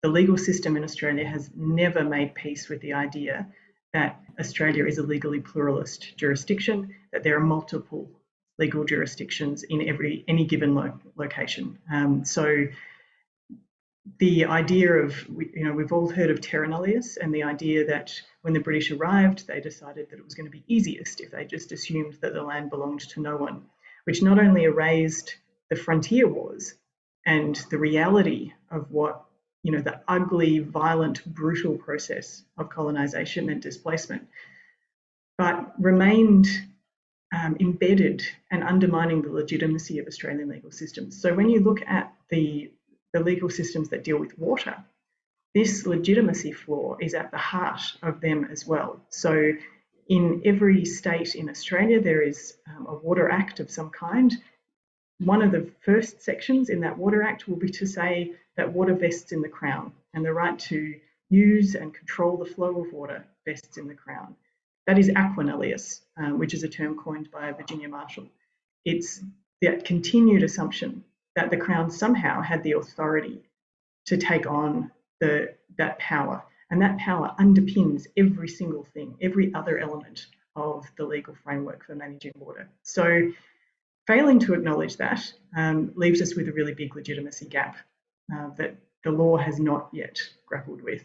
The legal system in Australia has never made peace with the idea that Australia is a legally pluralist jurisdiction, that there are multiple legal jurisdictions in any given location. So the idea of, we've all heard of terra nullius, and the idea that when the British arrived, they decided that it was going to be easiest if they just assumed that the land belonged to no one, which not only erased the frontier wars and the reality of what the ugly, violent, brutal process of colonisation and displacement, but remained embedded and undermining the legitimacy of Australian legal systems. So when you look at the legal systems that deal with water, this legitimacy flaw is at the heart of them as well. So in every state in Australia, there is a Water Act of some kind. One of the first sections in that Water Act will be to say that water vests in the Crown, and the right to use and control the flow of water vests in the Crown. That is aqua nullius, which is a term coined by Virginia Marshall. It's that continued assumption that the Crown somehow had the authority to take on that power, and that power underpins every single thing, every other element of the legal framework for managing water. So failing to acknowledge that leaves us with a really big legitimacy gap that the law has not yet grappled with.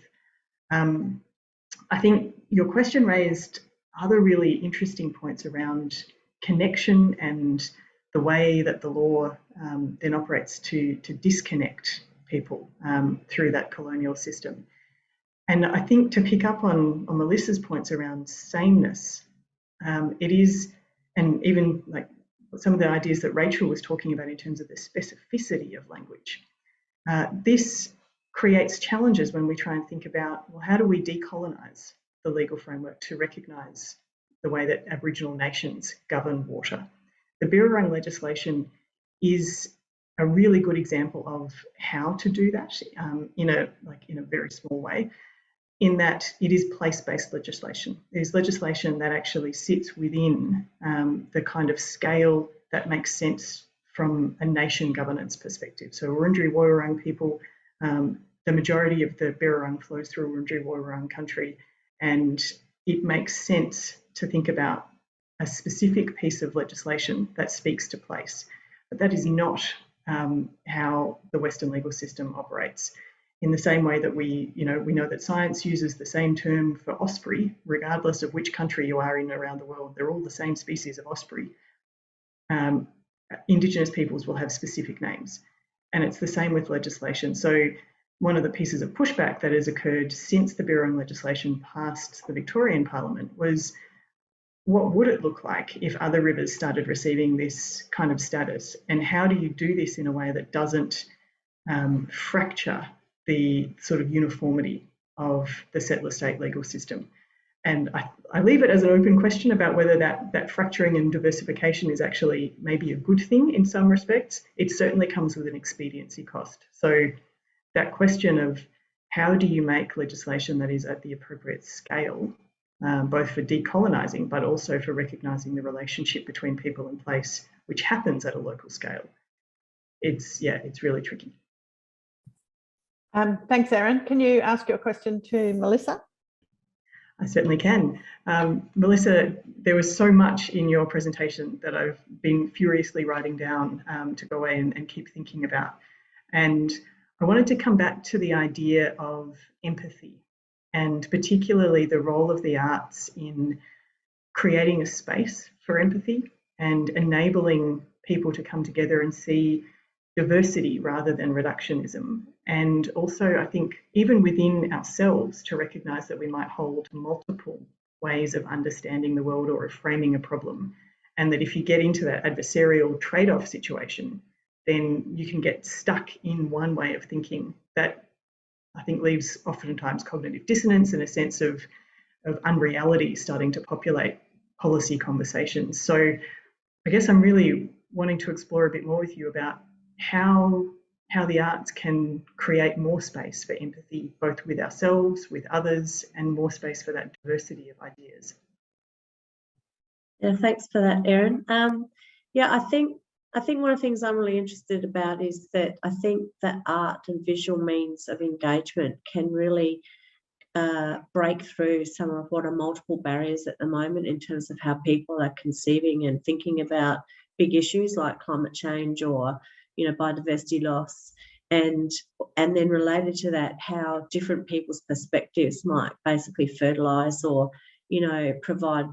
I think your question raised other really interesting points around connection and the way that the law then operates to disconnect people through that colonial system. And I think to pick up on Melissa's points around sameness, it is, and even like some of the ideas that Rachel was talking about in terms of the specificity of language, this creates challenges when we try and think about, well, how do we decolonise the legal framework to recognise the way that Aboriginal nations govern water? The Birrarung legislation is a really good example of how to do that in a very small way, in that it is place-based legislation. It is legislation that actually sits within the kind of scale that makes sense from a nation governance perspective. So Wurundjeri Woiwurrung people, the majority of the Birrarung flows through Wurundjeri Woiwurrung country, and it makes sense to think about a specific piece of legislation that speaks to place. But that is not how the Western legal system operates. In the same way that we know that science uses the same term for osprey, regardless of which country you are in around the world, they're all the same species of osprey. Indigenous peoples will have specific names, and it's the same with legislation. So one of the pieces of pushback that has occurred since the Birrarung legislation passed the Victorian Parliament was, what would it look like if other rivers started receiving this kind of status? And how do you do this in a way that doesn't fracture the sort of uniformity of the settler state legal system? And I leave it as an open question about whether that fracturing and diversification is actually maybe a good thing in some respects. It certainly comes with an expediency cost. So that question of how do you make legislation that is at the appropriate scale, both for decolonising, but also for recognising the relationship between people and place, which happens at a local scale. It's really tricky. Thanks, Erin. Can you ask your question to Melissa? I certainly can. Melissa, there was so much in your presentation that I've been furiously writing down to go away and keep thinking about. And I wanted to come back to the idea of empathy, and particularly the role of the arts in creating a space for empathy and enabling people to come together and see diversity rather than reductionism. And also, I think, even within ourselves, to recognise that we might hold multiple ways of understanding the world or of framing a problem. And that if you get into that adversarial trade-off situation, then you can get stuck in one way of thinking that I think leaves oftentimes cognitive dissonance and a sense of unreality starting to populate policy conversations. So I guess I'm really wanting to explore a bit more with you about how the arts can create more space for empathy, both with ourselves, with others, and more space for that diversity of ideas. Yeah, thanks for that, Erin. Yeah, I think one of the things I'm really interested about is that I think that art and visual means of engagement can really break through some of what are multiple barriers at the moment in terms of how people are conceiving and thinking about big issues like climate change or, you know, biodiversity loss, and then related to that, how different people's perspectives might basically fertilise or, you know, provide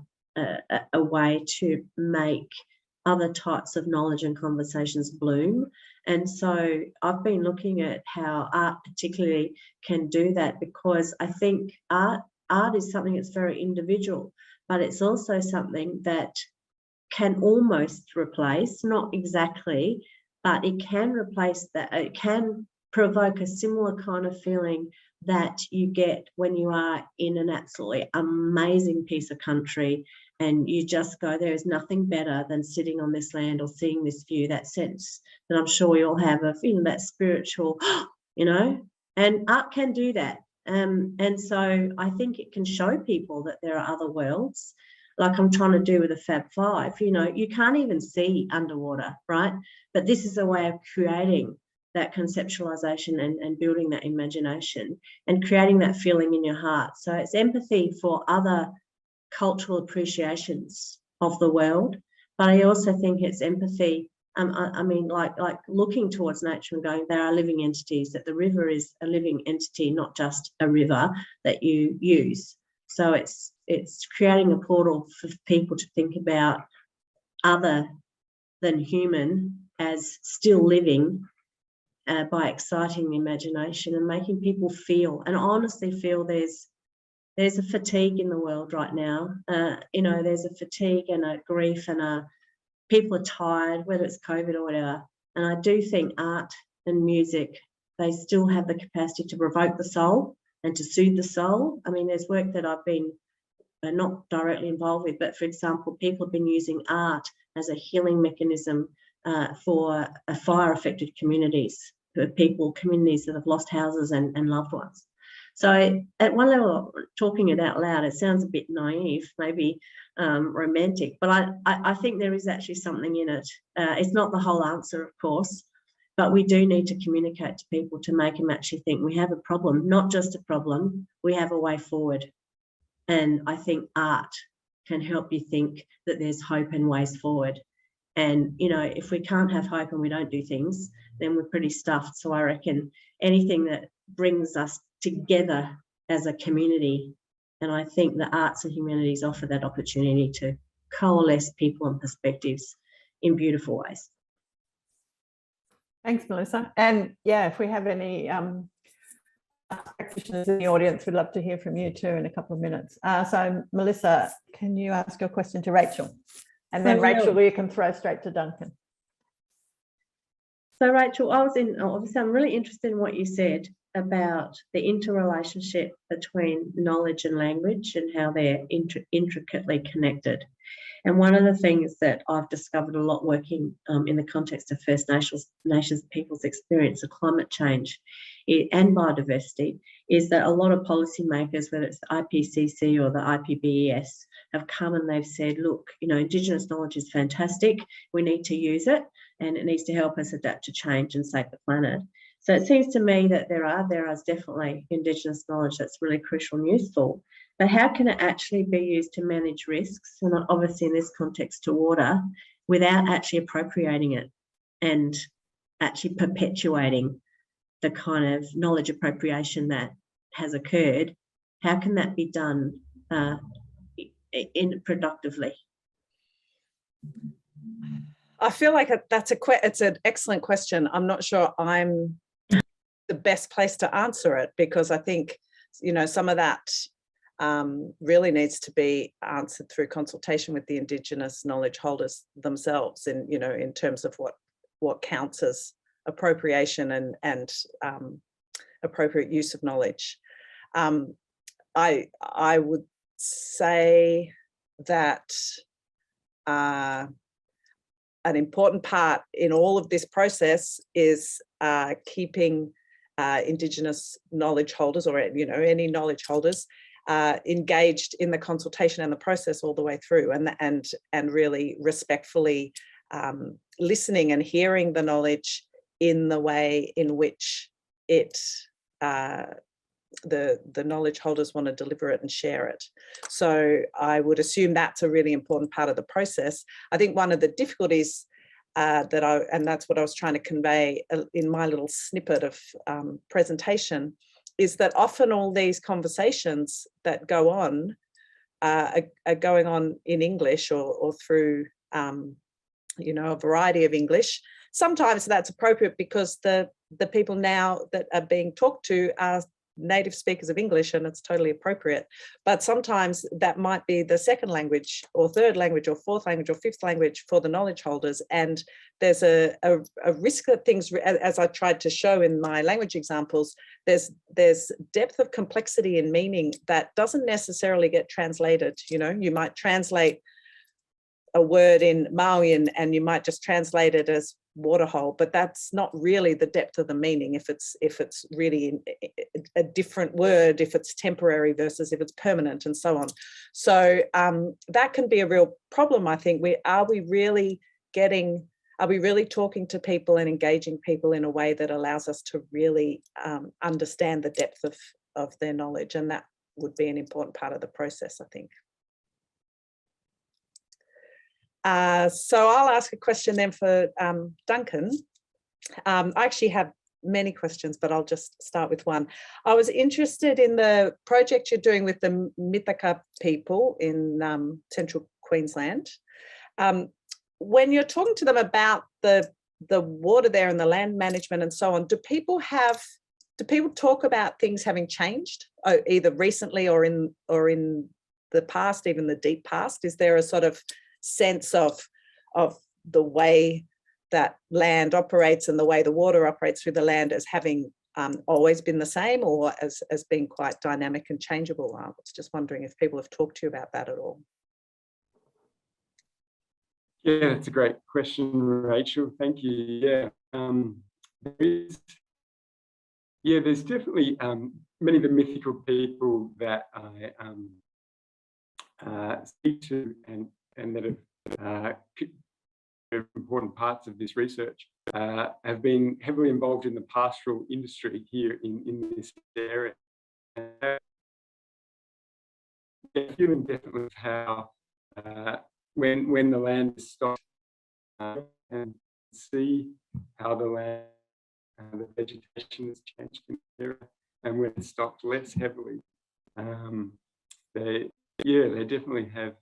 a way to make other types of knowledge and conversations bloom. And so I've been looking at how art particularly can do that, because I think art is something that's very individual, but it's also something that can almost replace, not exactly, but it can replace that. It can provoke a similar kind of feeling that you get when you are in an absolutely amazing piece of country and you just go, there is nothing better than sitting on this land or seeing this view, that sense that I'm sure we all have of, you know, that spiritual, you know, and art can do that. And so I think it can show people that there are other worlds, like I'm trying to do with the Fab Five. You know, you can't even see underwater, right? But this is a way of creating that conceptualization and building that imagination and creating that feeling in your heart. So it's empathy for other cultural appreciations of the world, but I also think it's empathy. I mean, like looking towards nature and going, there are living entities, that the river is a living entity, not just a river that you use. So it's creating a portal for people to think about other than human as still living by exciting the imagination and making people feel, and honestly feel there's a fatigue in the world right now. You know, there's a fatigue and a grief and people are tired, whether it's COVID or whatever. And I do think art and music, they still have the capacity to provoke the soul and to soothe the soul. I mean, there's work that I've been not directly involved with, but for example, people have been using art as a healing mechanism for fire-affected communities, communities that have lost houses and loved ones. So at one level, talking it out loud, it sounds a bit naive, maybe romantic, but I think there is actually something in it. It's not the whole answer, of course, but we do need to communicate to people to make them actually think we have a problem, not just a problem, we have a way forward. And I think art can help you think that there's hope and ways forward. And, you know, if we can't have hope and we don't do things, then we're pretty stuffed. So I reckon anything that brings us together as a community, and I think the arts and humanities offer that opportunity to coalesce people and perspectives in beautiful ways. Thanks, Melissa. And yeah, if we have any practitioners in the audience, we'd love to hear from you too in a couple of minutes. So Melissa, can you ask your question to Rachel? And then Rachel, you can throw straight to Duncan. So Rachel, obviously I'm really interested in what you said about the interrelationship between knowledge and language and how they're intricately connected. And one of the things that I've discovered a lot working in the context of First Nations people's experience of climate change and biodiversity is that a lot of policymakers, whether it's the IPCC or the IPBES, have come and they've said, look, you know, Indigenous knowledge is fantastic. We need to use it and it needs to help us adapt to change and save the planet. So it seems to me that there is definitely Indigenous knowledge that's really crucial and useful. But how can it actually be used to manage risks, and obviously in this context to water, without actually appropriating it and actually perpetuating the kind of knowledge appropriation that has occurred? How can that be done productively? I feel like it's an excellent question. I'm not sure I'm the best place to answer it, because I think, you know, some of that really needs to be answered through consultation with the Indigenous knowledge holders themselves, and, you know, in terms of what counts as appropriation and appropriate use of knowledge. I would say that an important part in all of this process is keeping Indigenous knowledge holders, or, you know, any knowledge holders, engaged in the consultation and the process all the way through, and really respectfully listening and hearing the knowledge in the way in which it the knowledge holders want to deliver it and share it. So I would assume that's a really important part of the process. I think one of the difficulties and that's what I was trying to convey in my little snippet of presentation, is that often all these conversations that go on are going on in English or through, you know, a variety of English. Sometimes that's appropriate because the people now that are being talked to are native speakers of English, and it's totally appropriate. But sometimes that might be the second language or third language or fourth language or fifth language for the knowledge holders. And there's a risk that things, as I tried to show in my language examples, there's depth of complexity in meaning that doesn't necessarily get translated. You know, you might translate a word in Maoyan and you might just translate it as waterhole, but that's not really the depth of the meaning if it's really a different word, if it's temporary versus if it's permanent, and so on. So that can be a real problem, I think. Are we really talking to people and engaging people in a way that allows us to really understand the depth of their knowledge? And that would be an important part of the process, I think. So I'll ask a question then for Duncan. I actually have many questions, but I'll just start with one. I was interested in the project you're doing with the Mithaka people in central Queensland. When you're talking to them about the water there and the land management and so on, do people talk about things having changed, either recently or in the past, even the deep past? Is there a sort of sense of the way that land operates and the way the water operates through the land as having always been the same, or as being quite dynamic and changeable? I was just wondering if people have talked to you about that at all. Yeah, that's a great question, Rachel. Thank you. Yeah, there's definitely many of the mythical people that I speak to and that have important parts of this research have been heavily involved in the pastoral industry here in this area. Feeling definitely how when the land is stocked and see how the land, the vegetation has changed in the area, and when it's stocked less heavily, they definitely have.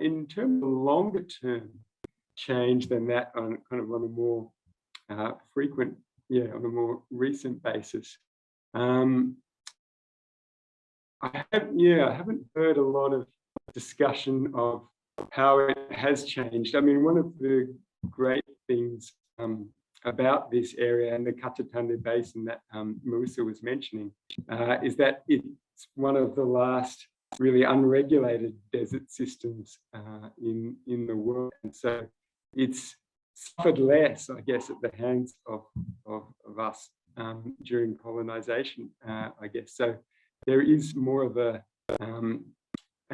In terms of longer term change than that, on kind of on a more frequent, on a more recent basis, I haven't heard a lot of discussion of how it has changed. I mean, one of the great things about this area and the Katatande Basin that Melissa was mentioning is that it's one of the last really unregulated desert systems in the world, and so it's suffered less, I guess, at the hands of us during colonization, I guess. So there is more of a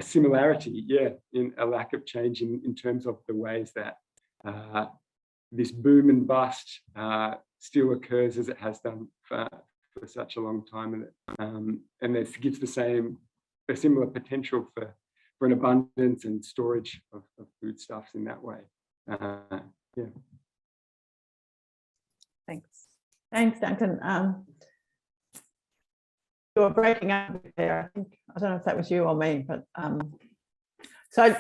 similarity, in a lack of change in terms of the ways that this boom and bust still occurs as it has done for such a long time, and this gives a similar potential for an abundance and storage of foodstuffs in that way. Thanks, Duncan. You were breaking up there. I don't know if that was you or me, but so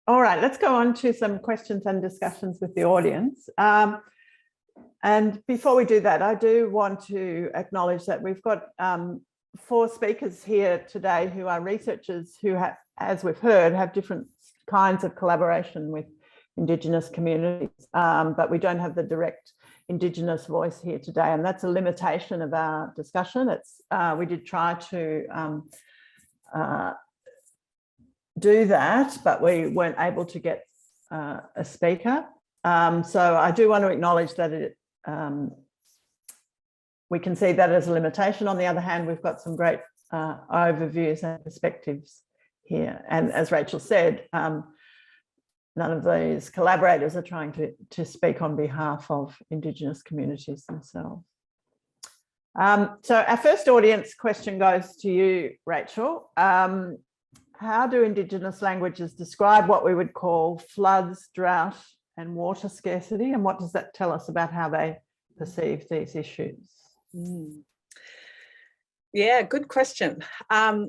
All right, let's go on to some questions and discussions with the audience. And before we do that, I do want to acknowledge that we've got 4 speakers here today who are researchers who, as we've heard, have different kinds of collaboration with Indigenous communities, but we don't have the direct Indigenous voice here today, and that's a limitation of our discussion. We did try to do that, but we weren't able to get a speaker. So I do want to acknowledge that we can see that as a limitation. On the other hand, we've got some great overviews and perspectives here. And as Rachel said, none of these collaborators are trying to speak on behalf of Indigenous communities themselves. So our first audience question goes to you, Rachel. How do Indigenous languages describe what we would call floods, drought, and water scarcity? And what does that tell us about how they perceive these issues? Yeah, good question. As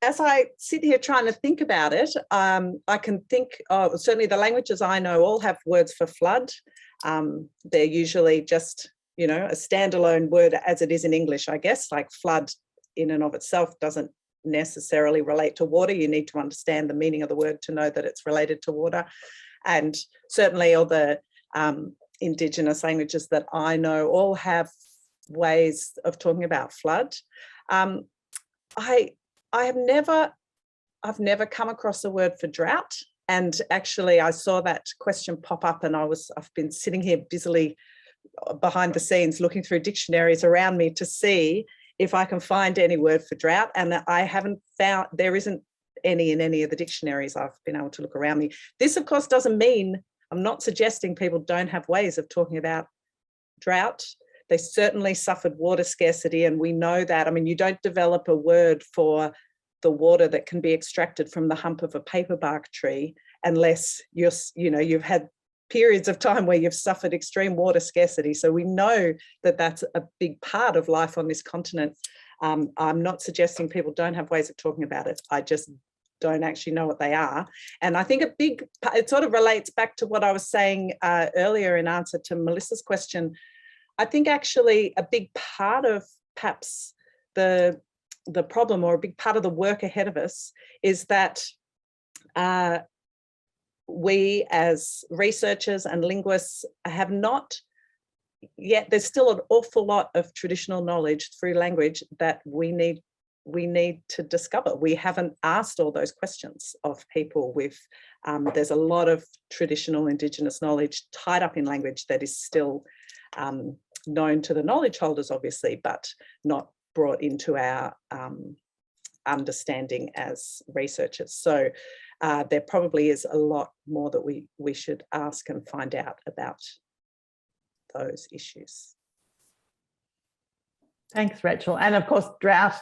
I sit here trying to think about it, I can think, certainly the languages I know all have words for flood. They're usually just, a standalone word as it is in English, I guess, like flood in and of itself doesn't necessarily relate to water. You need to understand the meaning of the word to know that it's related to water. And certainly all the Indigenous languages that I know all have ways of talking about flood. I've never come across a word for drought. And actually I saw that question pop up and I've been sitting here busily behind the scenes looking through dictionaries around me to see if I can find any word for drought. And I haven't found, there isn't any in any of the dictionaries I've been able to look around me. This of course doesn't mean, I'm not suggesting people don't have ways of talking about drought. They certainly suffered water scarcity, and we know that. I mean, you don't develop a word for the water that can be extracted from the hump of a paperbark tree unless you've had periods of time where you've suffered extreme water scarcity. So we know that that's a big part of life on this continent. I'm not suggesting people don't have ways of talking about it. I just don't actually know what they are. And I think it sort of relates back to what I was saying earlier in answer to Melissa's question. I think actually a big part of perhaps the problem, or a big part of the work ahead of us, is that we as researchers and linguists have not yet, there's still an awful lot of traditional knowledge through language that we need to discover. We haven't asked all those questions of people with, there's a lot of traditional Indigenous knowledge tied up in language that is still known to the knowledge holders, obviously, but not brought into our understanding as researchers. So there probably is a lot more that we should ask and find out about those issues. Thanks, Rachel. And of course, drought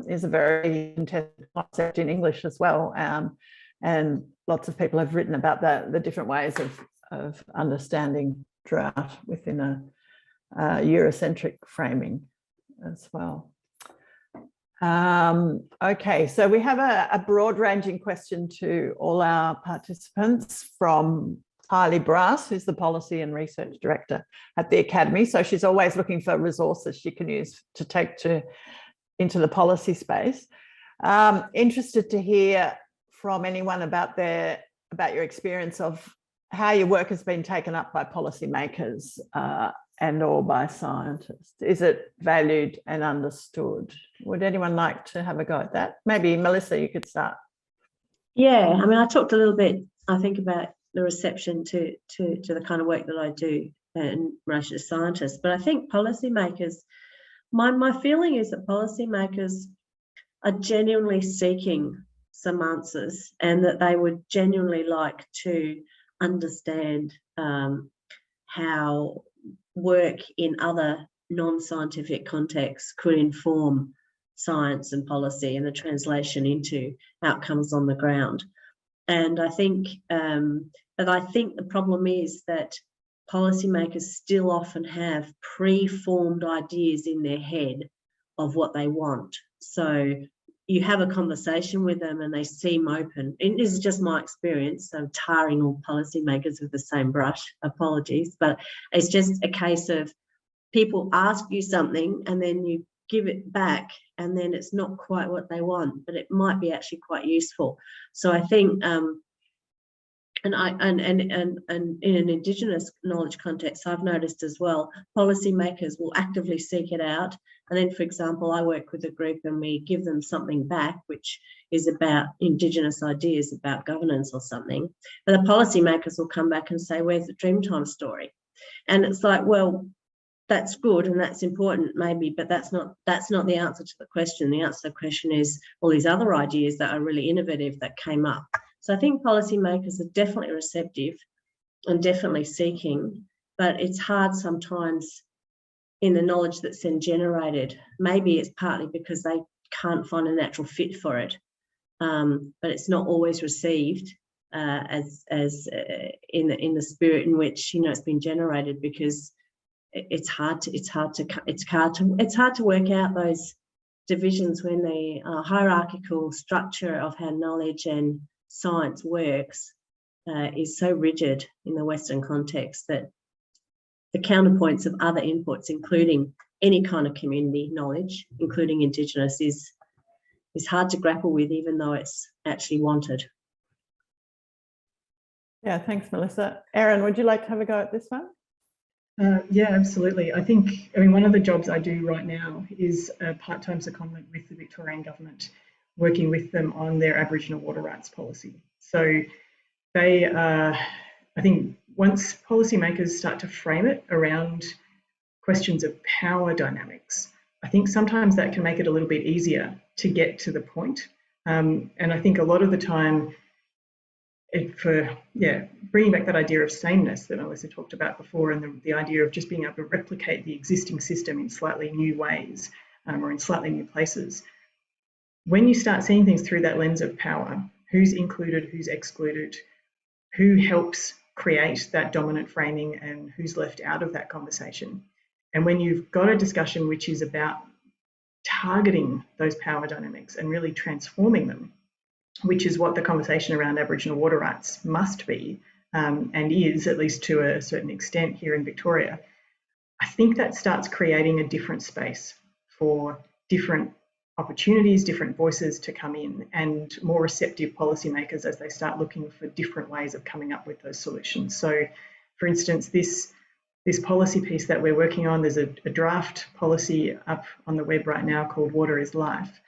is a very contested concept in English as well. And lots of people have written about the different ways of understanding drought within a Eurocentric framing as well. Okay, so we have a broad-ranging question to all our participants from Kylie Brass, who's the Policy and Research Director at the Academy. So she's always looking for resources she can use to take into the policy space. Interested to hear from anyone about your experience of how your work has been taken up by policymakers and or by scientists. Is it valued and understood? Would anyone like to have a go at that? Maybe Melissa, you could start. Yeah, I mean, I talked a little bit, I think, about the reception to the kind of work that I do in relation to scientists, but I think policymakers, my feeling is that policymakers are genuinely seeking some answers, and that they would genuinely like to understand how work in other non-scientific contexts could inform science and policy and the translation into outcomes on the ground. And I think the problem is that policymakers still often have pre-formed ideas in their head of what they want. So you have a conversation with them and they seem open. And this is just my experience. I'm tarring all policymakers with the same brush, apologies, but it's just a case of people ask you something and then you give it back and then it's not quite what they want, but it might be actually quite useful. So I think, and in an Indigenous knowledge context, I've noticed as well, policymakers will actively seek it out. And then, for example, I work with a group and we give them something back, which is about Indigenous ideas about governance or something. But the policymakers will come back and say, where's the Dreamtime story? And it's like, well, that's good and that's important maybe, but that's not the answer to the question. The answer to the question is all these other ideas that are really innovative that came up. So I think policymakers are definitely receptive and definitely seeking, but it's hard sometimes in the knowledge that's then generated. Maybe it's partly because they can't find a natural fit for it, but it's not always received as in the spirit in which, you know, it's been generated, because it's hard to work out those divisions when the hierarchical structure of how knowledge and science works is so rigid in the Western context that the counterpoints of other inputs, including any kind of community knowledge, including Indigenous, is hard to grapple with, even though it's actually wanted. Yeah, thanks, Melissa. Erin, would you like to have a go at this one? Yeah, absolutely. I mean, one of the jobs I do right now is a part-time secondment with the Victorian government, working with them on their Aboriginal water rights policy. So they, I think once policymakers start to frame it around questions of power dynamics, I think sometimes that can make it a little bit easier to get to the point. And I think a lot of the time, bringing back that idea of sameness that Melissa talked about before, and the idea of just being able to replicate the existing system in slightly new ways, or in slightly new places. When you start seeing things through that lens of power, who's included, who's excluded, who helps create that dominant framing and who's left out of that conversation. And when you've got a discussion which is about targeting those power dynamics and really transforming them, which is what the conversation around Aboriginal water rights must be, and is, at least to a certain extent here in Victoria, I think that starts creating a different space for different opportunities, different voices to come in, and more receptive policymakers as they start looking for different ways of coming up with those solutions. So, for instance, this policy piece that we're working on, there's a draft policy up on the web right now called Water is Life,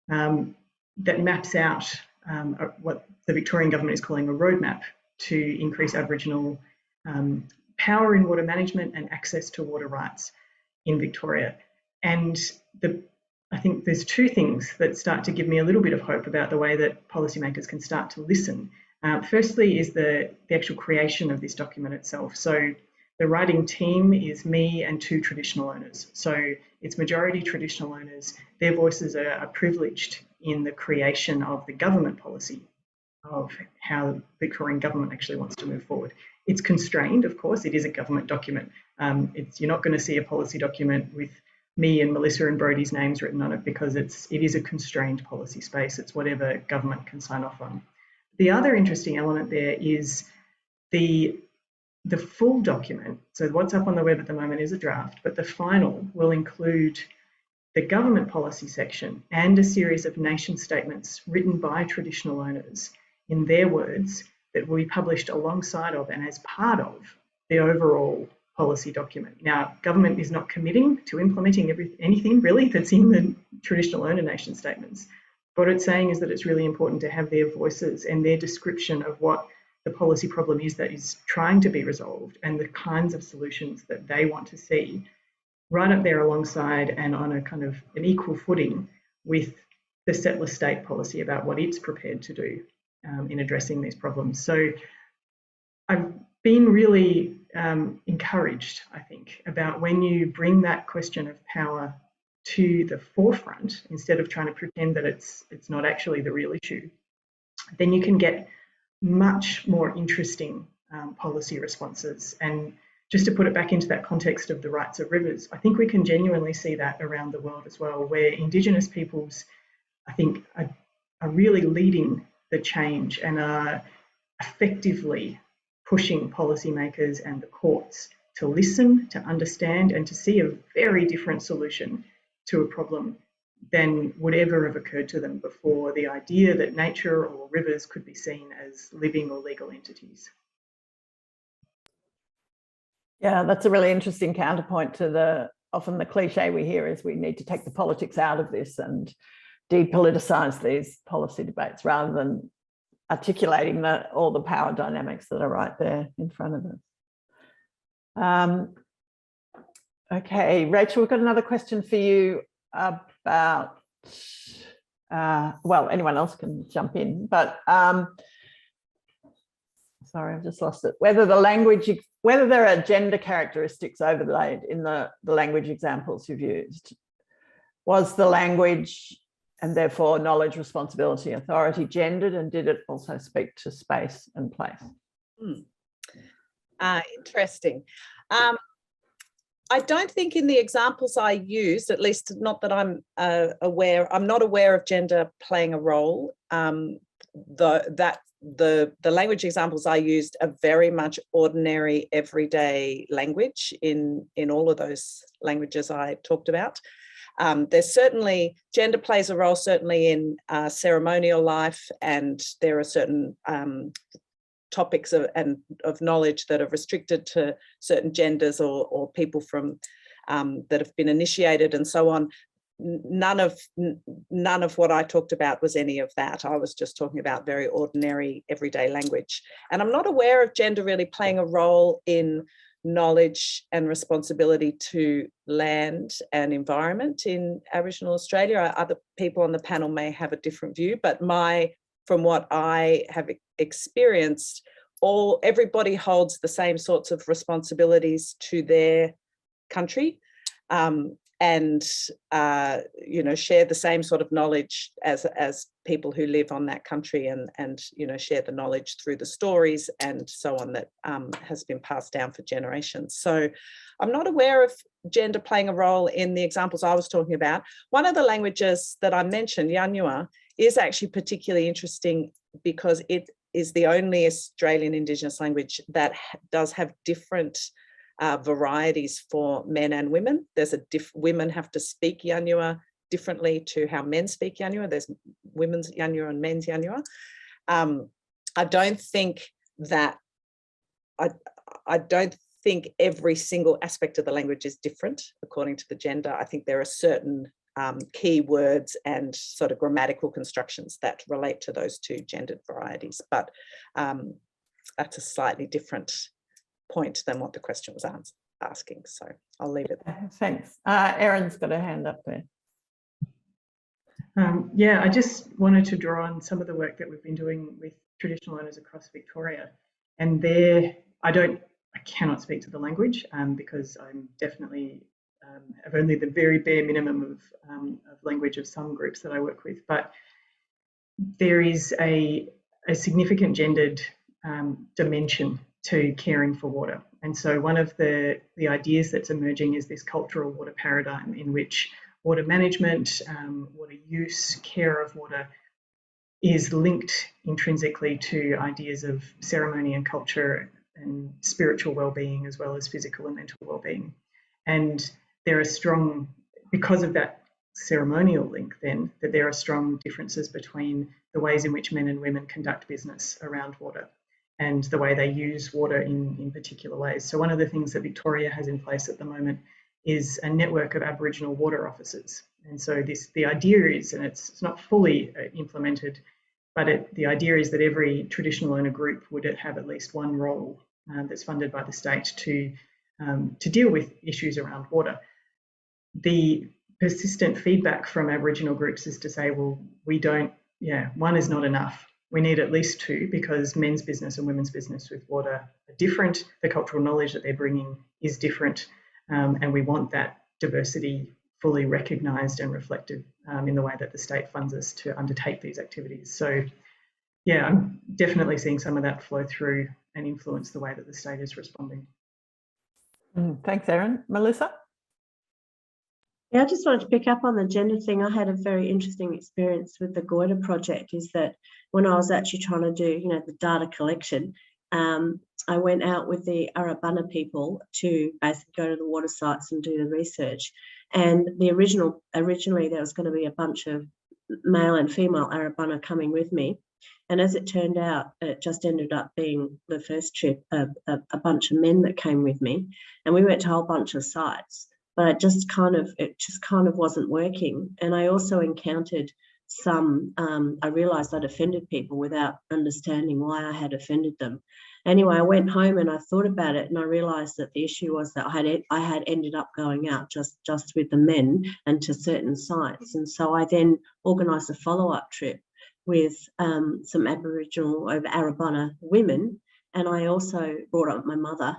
that maps out what the Victorian government is calling a roadmap to increase Aboriginal power in water management and access to water rights in Victoria. And I think there's two things that start to give me a little bit of hope about the way that policymakers can start to listen. Firstly is the actual creation of this document itself. So the writing team is me and two traditional owners. So it's majority traditional owners. Their voices are privileged in the creation of the government policy of how the Victorian government actually wants to move forward. It's constrained, of course, it is a government document. You're not going to see a policy document with me and Melissa and Brodie's names written on it, because it is a constrained policy space. It's whatever government can sign off on. The other interesting element there is the full document. So what's up on the web at the moment is a draft, but the final will include the government policy section and a series of nation statements written by traditional owners in their words that will be published alongside of and as part of the overall policy document. Now, government is not committing to implementing anything really that's in the traditional owner nation statements. What it's saying is that it's really important to have their voices and their description of what the policy problem is that is trying to be resolved and the kinds of solutions that they want to see right up there alongside and on a kind of an equal footing with the settler state policy about what it's prepared to do in addressing these problems. So I've been really encouraged, I think, about when you bring that question of power to the forefront instead of trying to pretend that it's not actually the real issue, then you can get much more interesting policy responses. And just to put it back into that context of the rights of rivers, I think we can genuinely see that around the world as well, where Indigenous peoples I think, are really leading the change and are effectively pushing policymakers and the courts to listen, to understand, and to see a very different solution to a problem than would ever have occurred to them before the idea that nature or rivers could be seen as living or legal entities. Yeah, that's a really interesting counterpoint to often the cliche we hear is we need to take the politics out of this and depoliticize these policy debates rather than articulating all the power dynamics that are right there in front of us. Okay, Rachel, we've got another question for you about, well, anyone else can jump in, but sorry, I've just lost it. Whether there are gender characteristics overlaid in the language examples you've used. Was the language and therefore knowledge, responsibility, authority gendered, and did it also speak to space and place? Interesting. I don't think in the examples I used, at least not that I'm aware, I'm not aware of gender playing a role. The language examples I used are very much ordinary, everyday language in all of those languages I talked about. There's certainly, gender plays a role certainly in ceremonial life, and there are certain topics of knowledge that are restricted to certain genders or people from that have been initiated and so on. None of what I talked about was any of that. I was just talking about very ordinary everyday language. And I'm not aware of gender really playing a role in knowledge and responsibility to land and environment in Aboriginal Australia. Other people on the panel may have a different view, but from what I have experienced, everybody holds the same sorts of responsibilities to their country, and share the same sort of knowledge as people who live on that country, and share the knowledge through the stories and so on that has been passed down for generations. So I'm not aware of gender playing a role in the examples I was talking about. One of the languages that I mentioned, Yanyua, is actually particularly interesting because it is the only Australian Indigenous language that does have different varieties for men and women. Women have to speak Yanyua differently to how men speak Yanyua. There's women's Yanyua and men's Yanyua. I don't think every single aspect of the language is different according to the gender. I think there are certain key words and sort of grammatical constructions that relate to those two gendered varieties, but that's a slightly different point than what the question was asking. So I'll leave it there. Thanks. Erin's got a hand up there. Yeah, I just wanted to draw on some of the work that we've been doing with traditional owners across Victoria. And there, I cannot speak to the language because I'm definitely have only the very bare minimum of language of some groups that I work with. But there is a significant gendered dimension to caring for water. And so one of the ideas that's emerging is this cultural water paradigm in which water management, water use, care of water is linked intrinsically to ideas of ceremony and culture and spiritual well-being as well as physical and mental well-being. And there are strong, because of that ceremonial link then, that there are strong differences between the ways in which men and women conduct business around water and the way they use water in particular ways. So one of the things that Victoria has in place at the moment is a network of Aboriginal water officers. And so the idea is, and it's not fully implemented, but the idea is that every traditional owner group would have at least one role that's funded by the state to deal with issues around water. The persistent feedback from Aboriginal groups is to say, well, one is not enough. We need at least two because men's business and women's business with water are different. The cultural knowledge that they're bringing is different, and we want that diversity fully recognised and reflected in the way that the state funds us to undertake these activities. So, yeah, I'm definitely seeing some of that flow through and influence the way that the state is responding. Thanks, Erin. Melissa? Yeah, I just wanted to pick up on the gender thing. I had a very interesting experience with the Goiter project, is that when I was actually trying to do, the data collection, I went out with the Arabana people to basically go to the water sites and do the research. And originally there was going to be a bunch of male and female Arabana coming with me. And as it turned out, it just ended up being the first trip, a bunch of men that came with me. And we went to a whole bunch of sites, but it just kind of wasn't working. And I also encountered some, I realized I'd offended people without understanding why I had offended them. Anyway, I went home and I thought about it, and I realized that the issue was that I had ended up going out just with the men and to certain sites. And so I then organized a follow-up trip with some Aboriginal Arabana women, and I also brought up my mother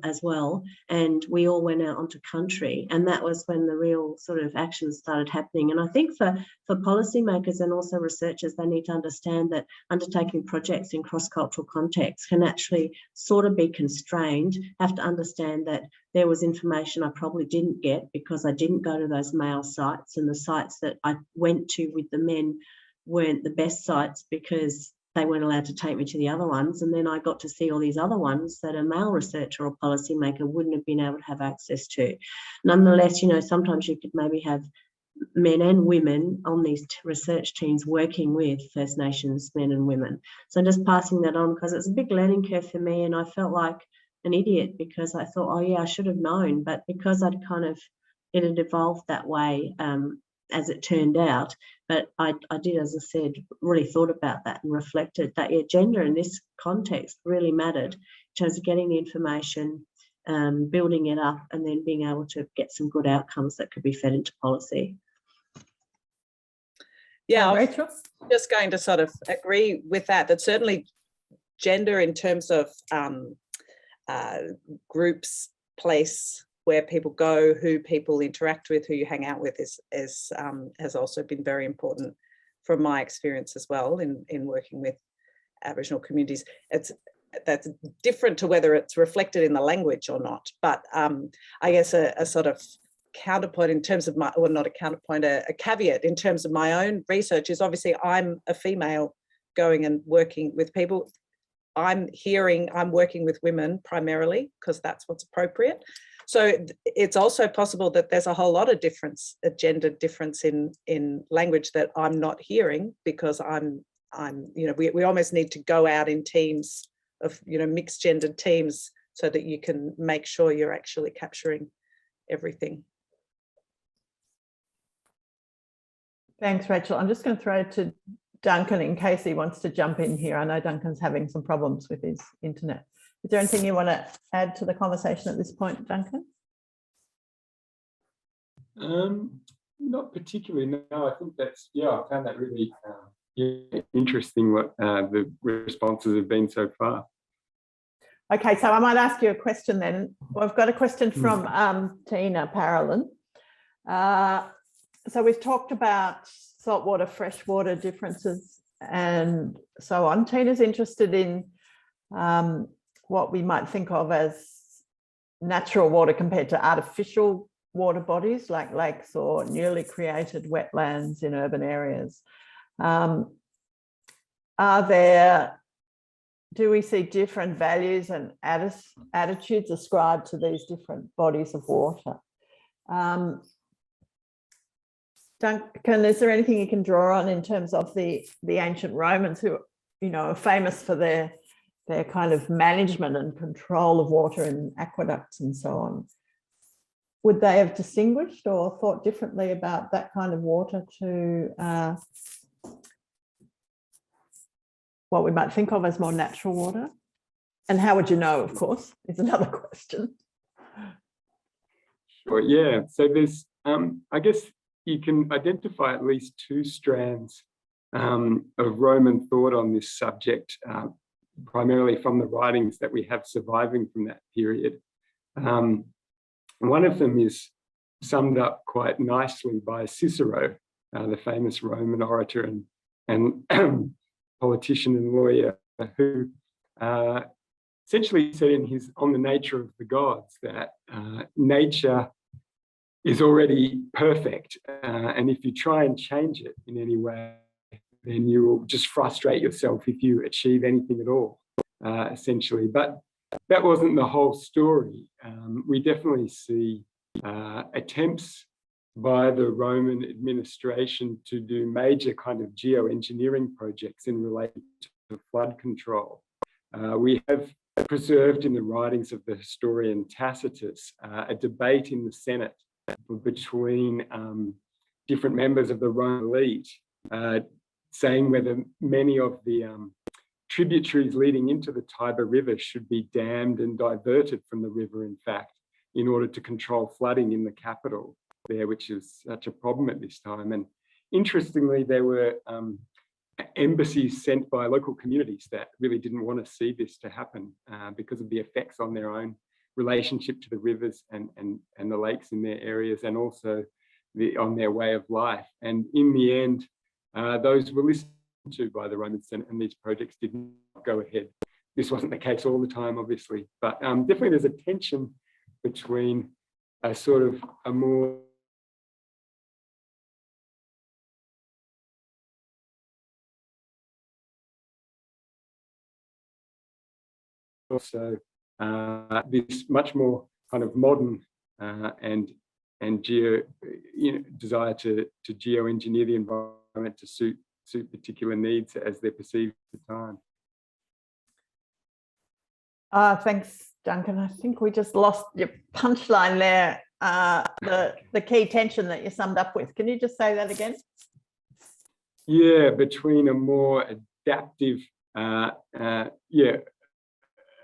as well, and we all went out onto country, and that was when the real sort of action started happening. And I think for policymakers and also researchers, they need to understand that undertaking projects in cross-cultural contexts can actually sort of be constrained, have to understand that there was information I probably didn't get because I didn't go to those male sites, and the sites that I went to with the men weren't the best sites because they weren't allowed to take me to the other ones. And then I got to see all these other ones that a male researcher or policymaker wouldn't have been able to have access to. Nonetheless, sometimes you could maybe have men and women on these research teams working with First Nations men and women. So just passing that on, because it's a big learning curve for me, and I felt like an idiot because I thought, oh yeah, I should have known. But because it had evolved that way, as it turned out. But I did, as I said, really thought about that and reflected that, gender in this context really mattered in terms of getting the information, building it up, and then being able to get some good outcomes that could be fed into policy. Yeah, Rachel? I'm just going to sort of agree with that certainly gender in terms of groups, place, where people go, who people interact with, who you hang out with has also been very important from my experience as well in working with Aboriginal communities. That's different to whether it's reflected in the language or not. But I guess a sort of counterpoint in terms of not a counterpoint, a caveat in terms of my own research is obviously I'm a female going and working with people. I'm working with women primarily because that's what's appropriate. So it's also possible that there's a whole lot of difference, a gender difference in language that I'm not hearing because we almost need to go out in teams of, mixed gendered teams so that you can make sure you're actually capturing everything. Thanks, Rachel. I'm just going to throw it to Duncan in case he wants to jump in here. I know Duncan's having some problems with his internet. Is there anything you want to add to the conversation at this point, Duncan? Not particularly, no. I think I found that really interesting what the responses have been so far. Okay, so I might ask you a question then. Well, I've got a question from Tina Parolin. So we've talked about saltwater, freshwater differences and so on. Tina's interested in what we might think of as natural water compared to artificial water bodies like lakes or newly created wetlands in urban areas. Do we see different values and attitudes ascribed to these different bodies of water? Duncan, is there anything you can draw on in terms of the ancient Romans who, are famous for their kind of management and control of water and aqueducts and so on? Would they have distinguished or thought differently about that kind of water to what we might think of as more natural water? And how would you know, of course, is another question. Sure, yeah. So there's, I guess you can identify at least two strands of Roman thought on this subject, primarily from the writings that we have surviving from that period. One of them is summed up quite nicely by Cicero, the famous Roman orator and politician and lawyer, who essentially said in his On the Nature of the Gods that nature is already perfect. And if you try and change it in any way, then you will just frustrate yourself if you achieve anything at all, essentially. But that wasn't the whole story. We definitely see attempts by the Roman administration to do major kind of geoengineering projects in relation to flood control. We have preserved in the writings of the historian Tacitus a debate in the Senate between different members of the Roman elite, saying whether many of the tributaries leading into the Tiber River should be dammed and diverted from the river, in fact, in order to control flooding in the capital there, which is such a problem at this time. And interestingly, there were embassies sent by local communities that really didn't want to see this to happen because of the effects on their own relationship to the rivers and the lakes in their areas, and also on their way of life. And in the end, those were listened to by the Roman Senate, and these projects did not go ahead. This wasn't the case all the time, obviously, but definitely there's a tension between a sort of a more also this much more kind of modern and desire to geoengineer the environment to suit particular needs as they're perceived at the time. Thanks, Duncan. I think we just lost your punchline there, the key tension that you summed up with. Can you just say that again? Yeah, between a more adaptive,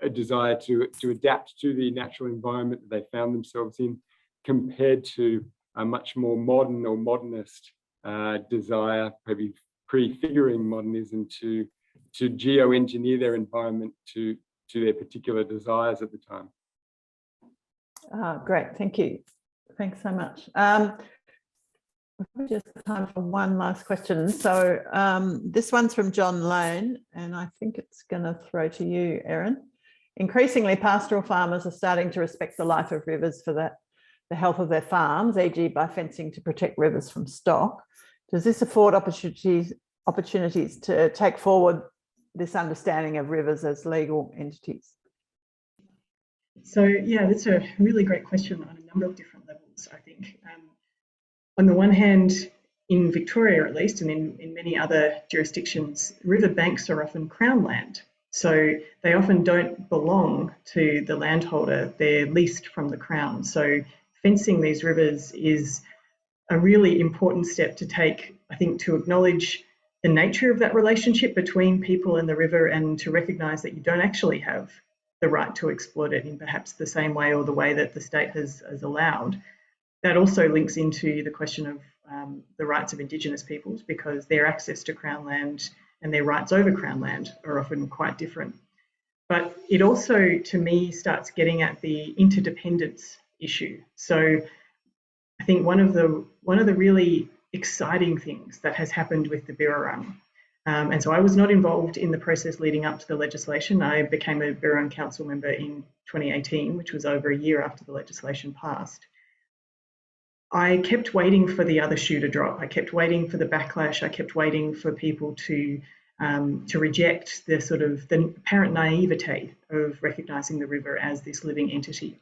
a desire to adapt to the natural environment that they found themselves in, compared to a much more modern or modernist desire, maybe prefiguring modernism, to geoengineer their environment to their particular desires at the time. Great, thank you. Thanks so much. Just time for one last question. So this one's from John Lone, and I think it's going to throw to you, Erin. Increasingly, pastoral farmers are starting to respect the life of rivers for the health of their farms, e.g. by fencing to protect rivers from stock. Does this afford opportunities to take forward this understanding of rivers as legal entities? So yeah, that's a really great question on a number of different levels, I think. On the one hand, in Victoria at least, and in many other jurisdictions, river banks are often Crown land. So they often don't belong to the landholder, they're leased from the Crown. So fencing these rivers is a really important step to take, I think, to acknowledge the nature of that relationship between people and the river, and to recognise that you don't actually have the right to exploit it in perhaps the same way or the way that the state has allowed. That also links into the question of the rights of Indigenous peoples, because their access to Crown land and their rights over Crown land are often quite different. But it also, to me, starts getting at the interdependence issue. So I think one of the really exciting things that has happened with the Birrarung, and so I was not involved in the process leading up to the legislation. I became a Birrarung Council member in 2018, which was over a year after the legislation passed. I kept waiting for the other shoe to drop. I kept waiting for the backlash. I kept waiting for people to reject the apparent naivete of recognising the river as this living entity.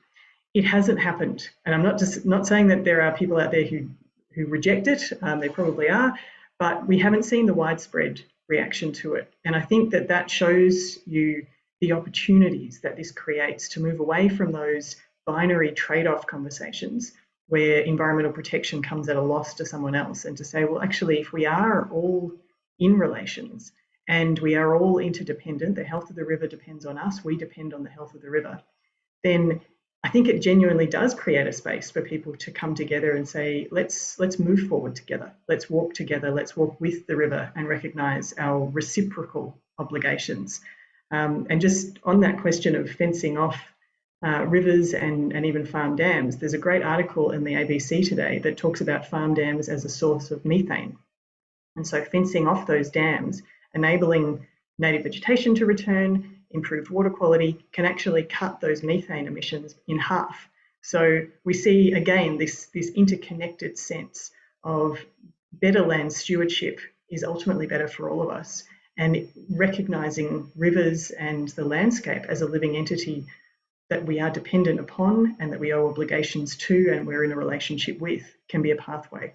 It hasn't happened, and I'm not saying that there are people out there who reject it. They probably are, but we haven't seen the widespread reaction to it. And I think that shows you the opportunities that this creates to move away from those binary trade-off conversations where environmental protection comes at a loss to someone else, and to say, well, actually, if we are all in relations and we are all interdependent, the health of the river depends on us, we depend on the health of the river, then I think it genuinely does create a space for people to come together and say, let's move forward together, let's walk with the river and recognise our reciprocal obligations. And just on that question of fencing off rivers and even farm dams, there's a great article in the ABC today that talks about farm dams as a source of methane. And so fencing off those dams, enabling native vegetation to return, improved water quality, can actually cut those methane emissions in half. So we see again this interconnected sense of better land stewardship is ultimately better for all of us, and recognising rivers and the landscape as a living entity that we are dependent upon and that we owe obligations to and we're in a relationship with can be a pathway.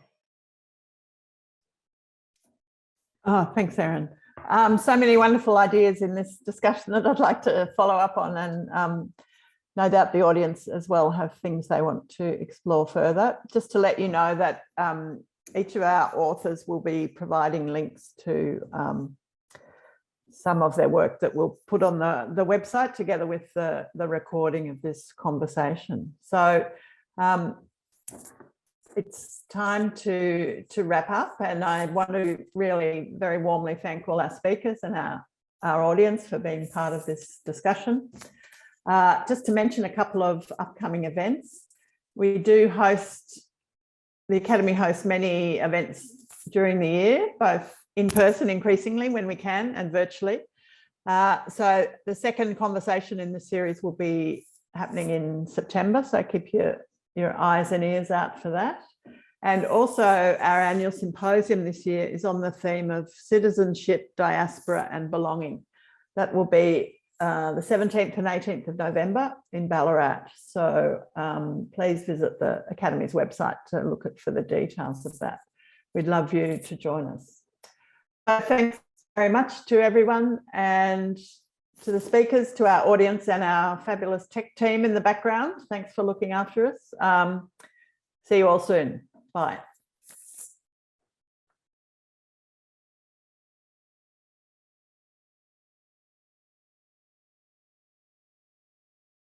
Oh, thanks, Erin. So many wonderful ideas in this discussion that I'd like to follow up on, and no doubt the audience as well have things they want to explore further. Just to let you know that each of our authors will be providing links to some of their work that we'll put on the website together with the recording of this conversation. So it's time to wrap up, and I want to really very warmly thank all our speakers and our audience for being part of this discussion. Just to mention a couple of upcoming events. We do host, the Academy hosts many events during the year, both in person increasingly when we can and virtually. So the second conversation in the series will be happening in September, so keep your eyes and ears out for that. And also our annual symposium this year is on the theme of citizenship, diaspora and belonging. That will be the 17th and 18th of November in Ballarat. So please visit the Academy's website to look at for the details of that. We'd love you to join us. Thanks very much to everyone, and to the speakers, to our audience and our fabulous tech team in the background. Thanks for looking after us. See you all soon. Bye.